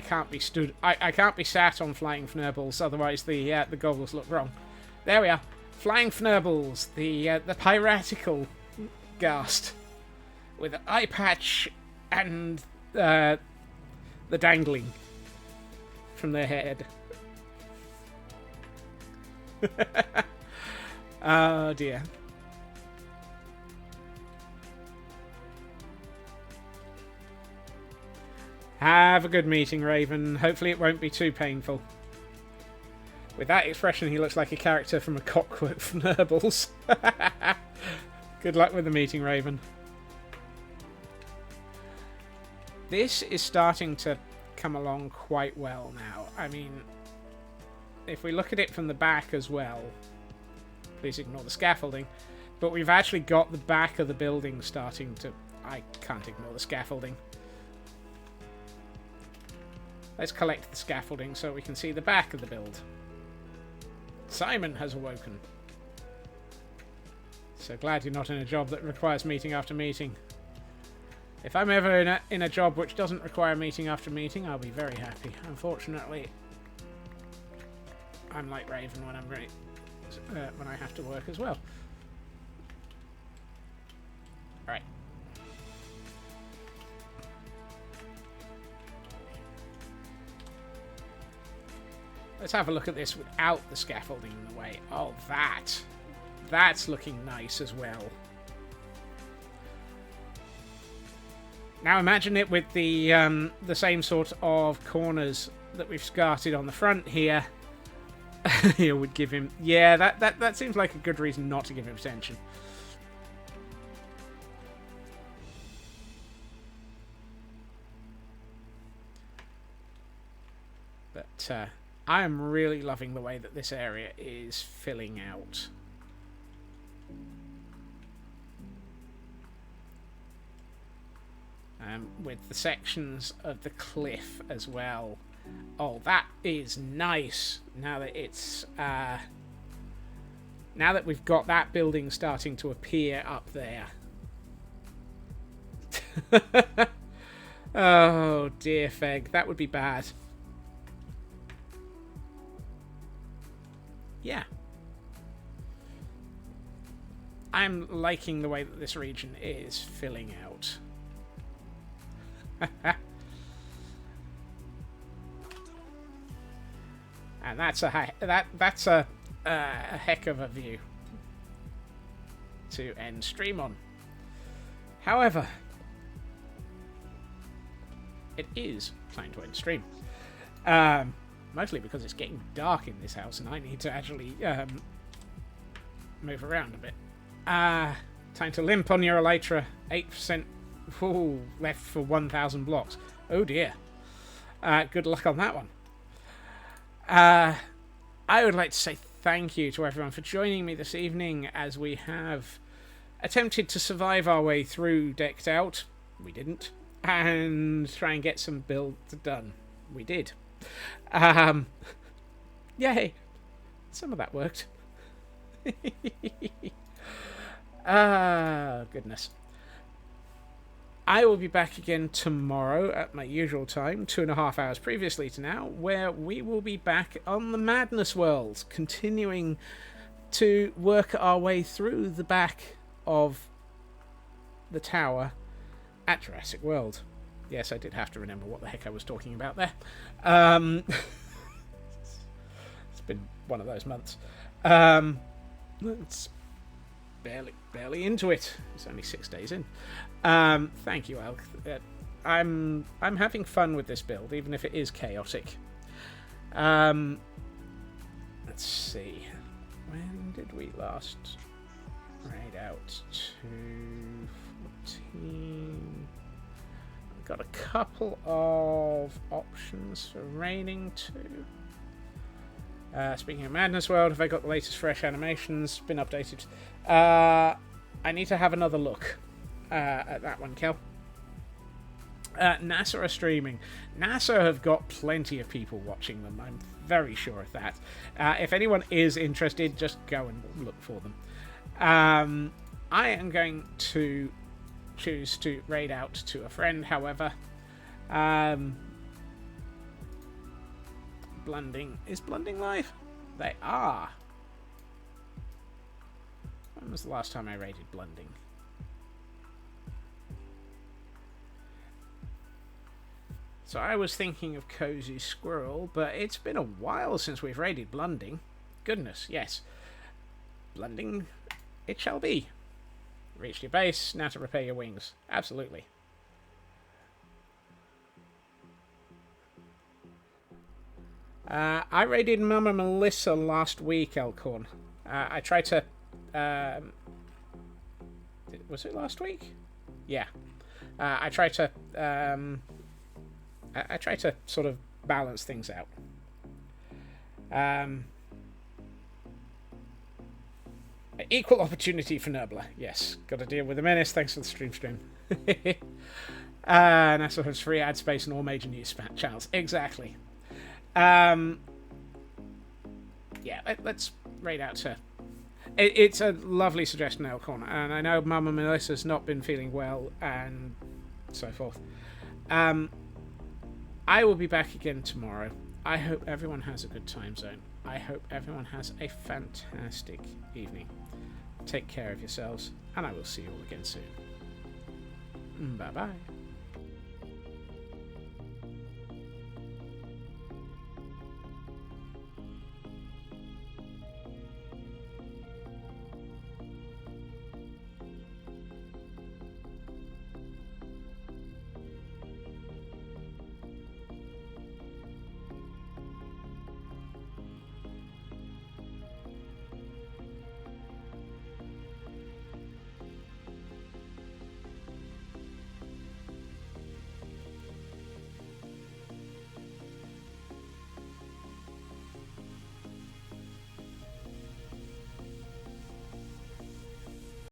can't be stood. I can't be sat on flying fnurbles, otherwise the goggles look wrong. There we are. Flying fnurbles, the piratical ghast with an eye patch and the dangling from their head. Oh dear. Have a good meeting, Raven. Hopefully it won't be too painful. With that expression, he looks like a character from a Cockwork Fnurbles. Good luck with the meeting, Raven. This is starting to come along quite well now. I mean, if we look at it from the back as well, please ignore the scaffolding, but we've actually got the back of the building starting to... I can't ignore the scaffolding. Let's collect the scaffolding so we can see the back of the build. Simon has awoken. So glad you're not in a job that requires meeting after meeting. If I'm ever in a job which doesn't require meeting after meeting, I'll be very happy. Unfortunately, I'm like Raven when when I have to work as well. Alright. Let's have a look at this without the scaffolding in the way. Oh, that's looking nice as well. Now imagine it with the same sort of corners that we've scarted on the front here. It would give him... Yeah, that seems like a good reason not to give him attention. But I am really loving the way that this area is filling out. With the sections of the cliff as well. Oh, that is nice. Now that it's now that we've got that building starting to appear up there. Oh dear, Feg, that would be bad. Yeah. I'm liking the way that this region is filling out. And that's a heck of a view to end stream on. However, it is time to end stream. Mostly because it's getting dark in this house and I need to actually move around a bit. Time to limp on your elytra. 8% left for 1,000 blocks. Oh dear. Good luck on that one. I would like to say thank you to everyone for joining me this evening as we have attempted to survive our way through Decked Out. We didn't. And try and get some builds done. We did. Yay! Some of that worked. Goodness. I will be back again tomorrow at my usual time, 2.5 hours previously to now, where we will be back on the Madness World, continuing to work our way through the back of the tower at Jurassic World. Yes, I did have to remember what the heck I was talking about there. It's been one of those months. It's barely into it. It's only 6 days in. Thank you, Alk. I'm having fun with this build, even if it is chaotic. Let's see. When did we last raid out? 214. We've got a couple of options for raiding too. Speaking of Madness World, have I got the latest fresh animations? Been updated. I need to have another look at that one, Kel. NASA are streaming. NASA have got plenty of people watching them. I'm very sure of that. If anyone is interested, just go and look for them. I am going to choose to raid out to a friend, however. Blending. Is Blending live? They are. When was the last time I raided Blending? So I was thinking of Cozy Squirrel, but it's been a while since we've raided Blending. Goodness, yes. Blending it shall be. Reach your base, now to repair your wings. Absolutely. I raided Mama Melissa last week, Elkhorn. I tried to... was it last week? Yeah. I tried to... I tried to sort of balance things out. Equal opportunity for Nurbler. Yes. Got to deal with the menace. Thanks for the stream. NASA has free ad space in all major news channels. Exactly. Yeah, let's raid out to... It's a lovely suggestion, Elkhorn, and I know Mama Melissa's not been feeling well, and so forth. I will be back again tomorrow. I hope everyone has a good time zone. I hope everyone has a fantastic evening. Take care of yourselves, and I will see you all again soon. Bye-bye.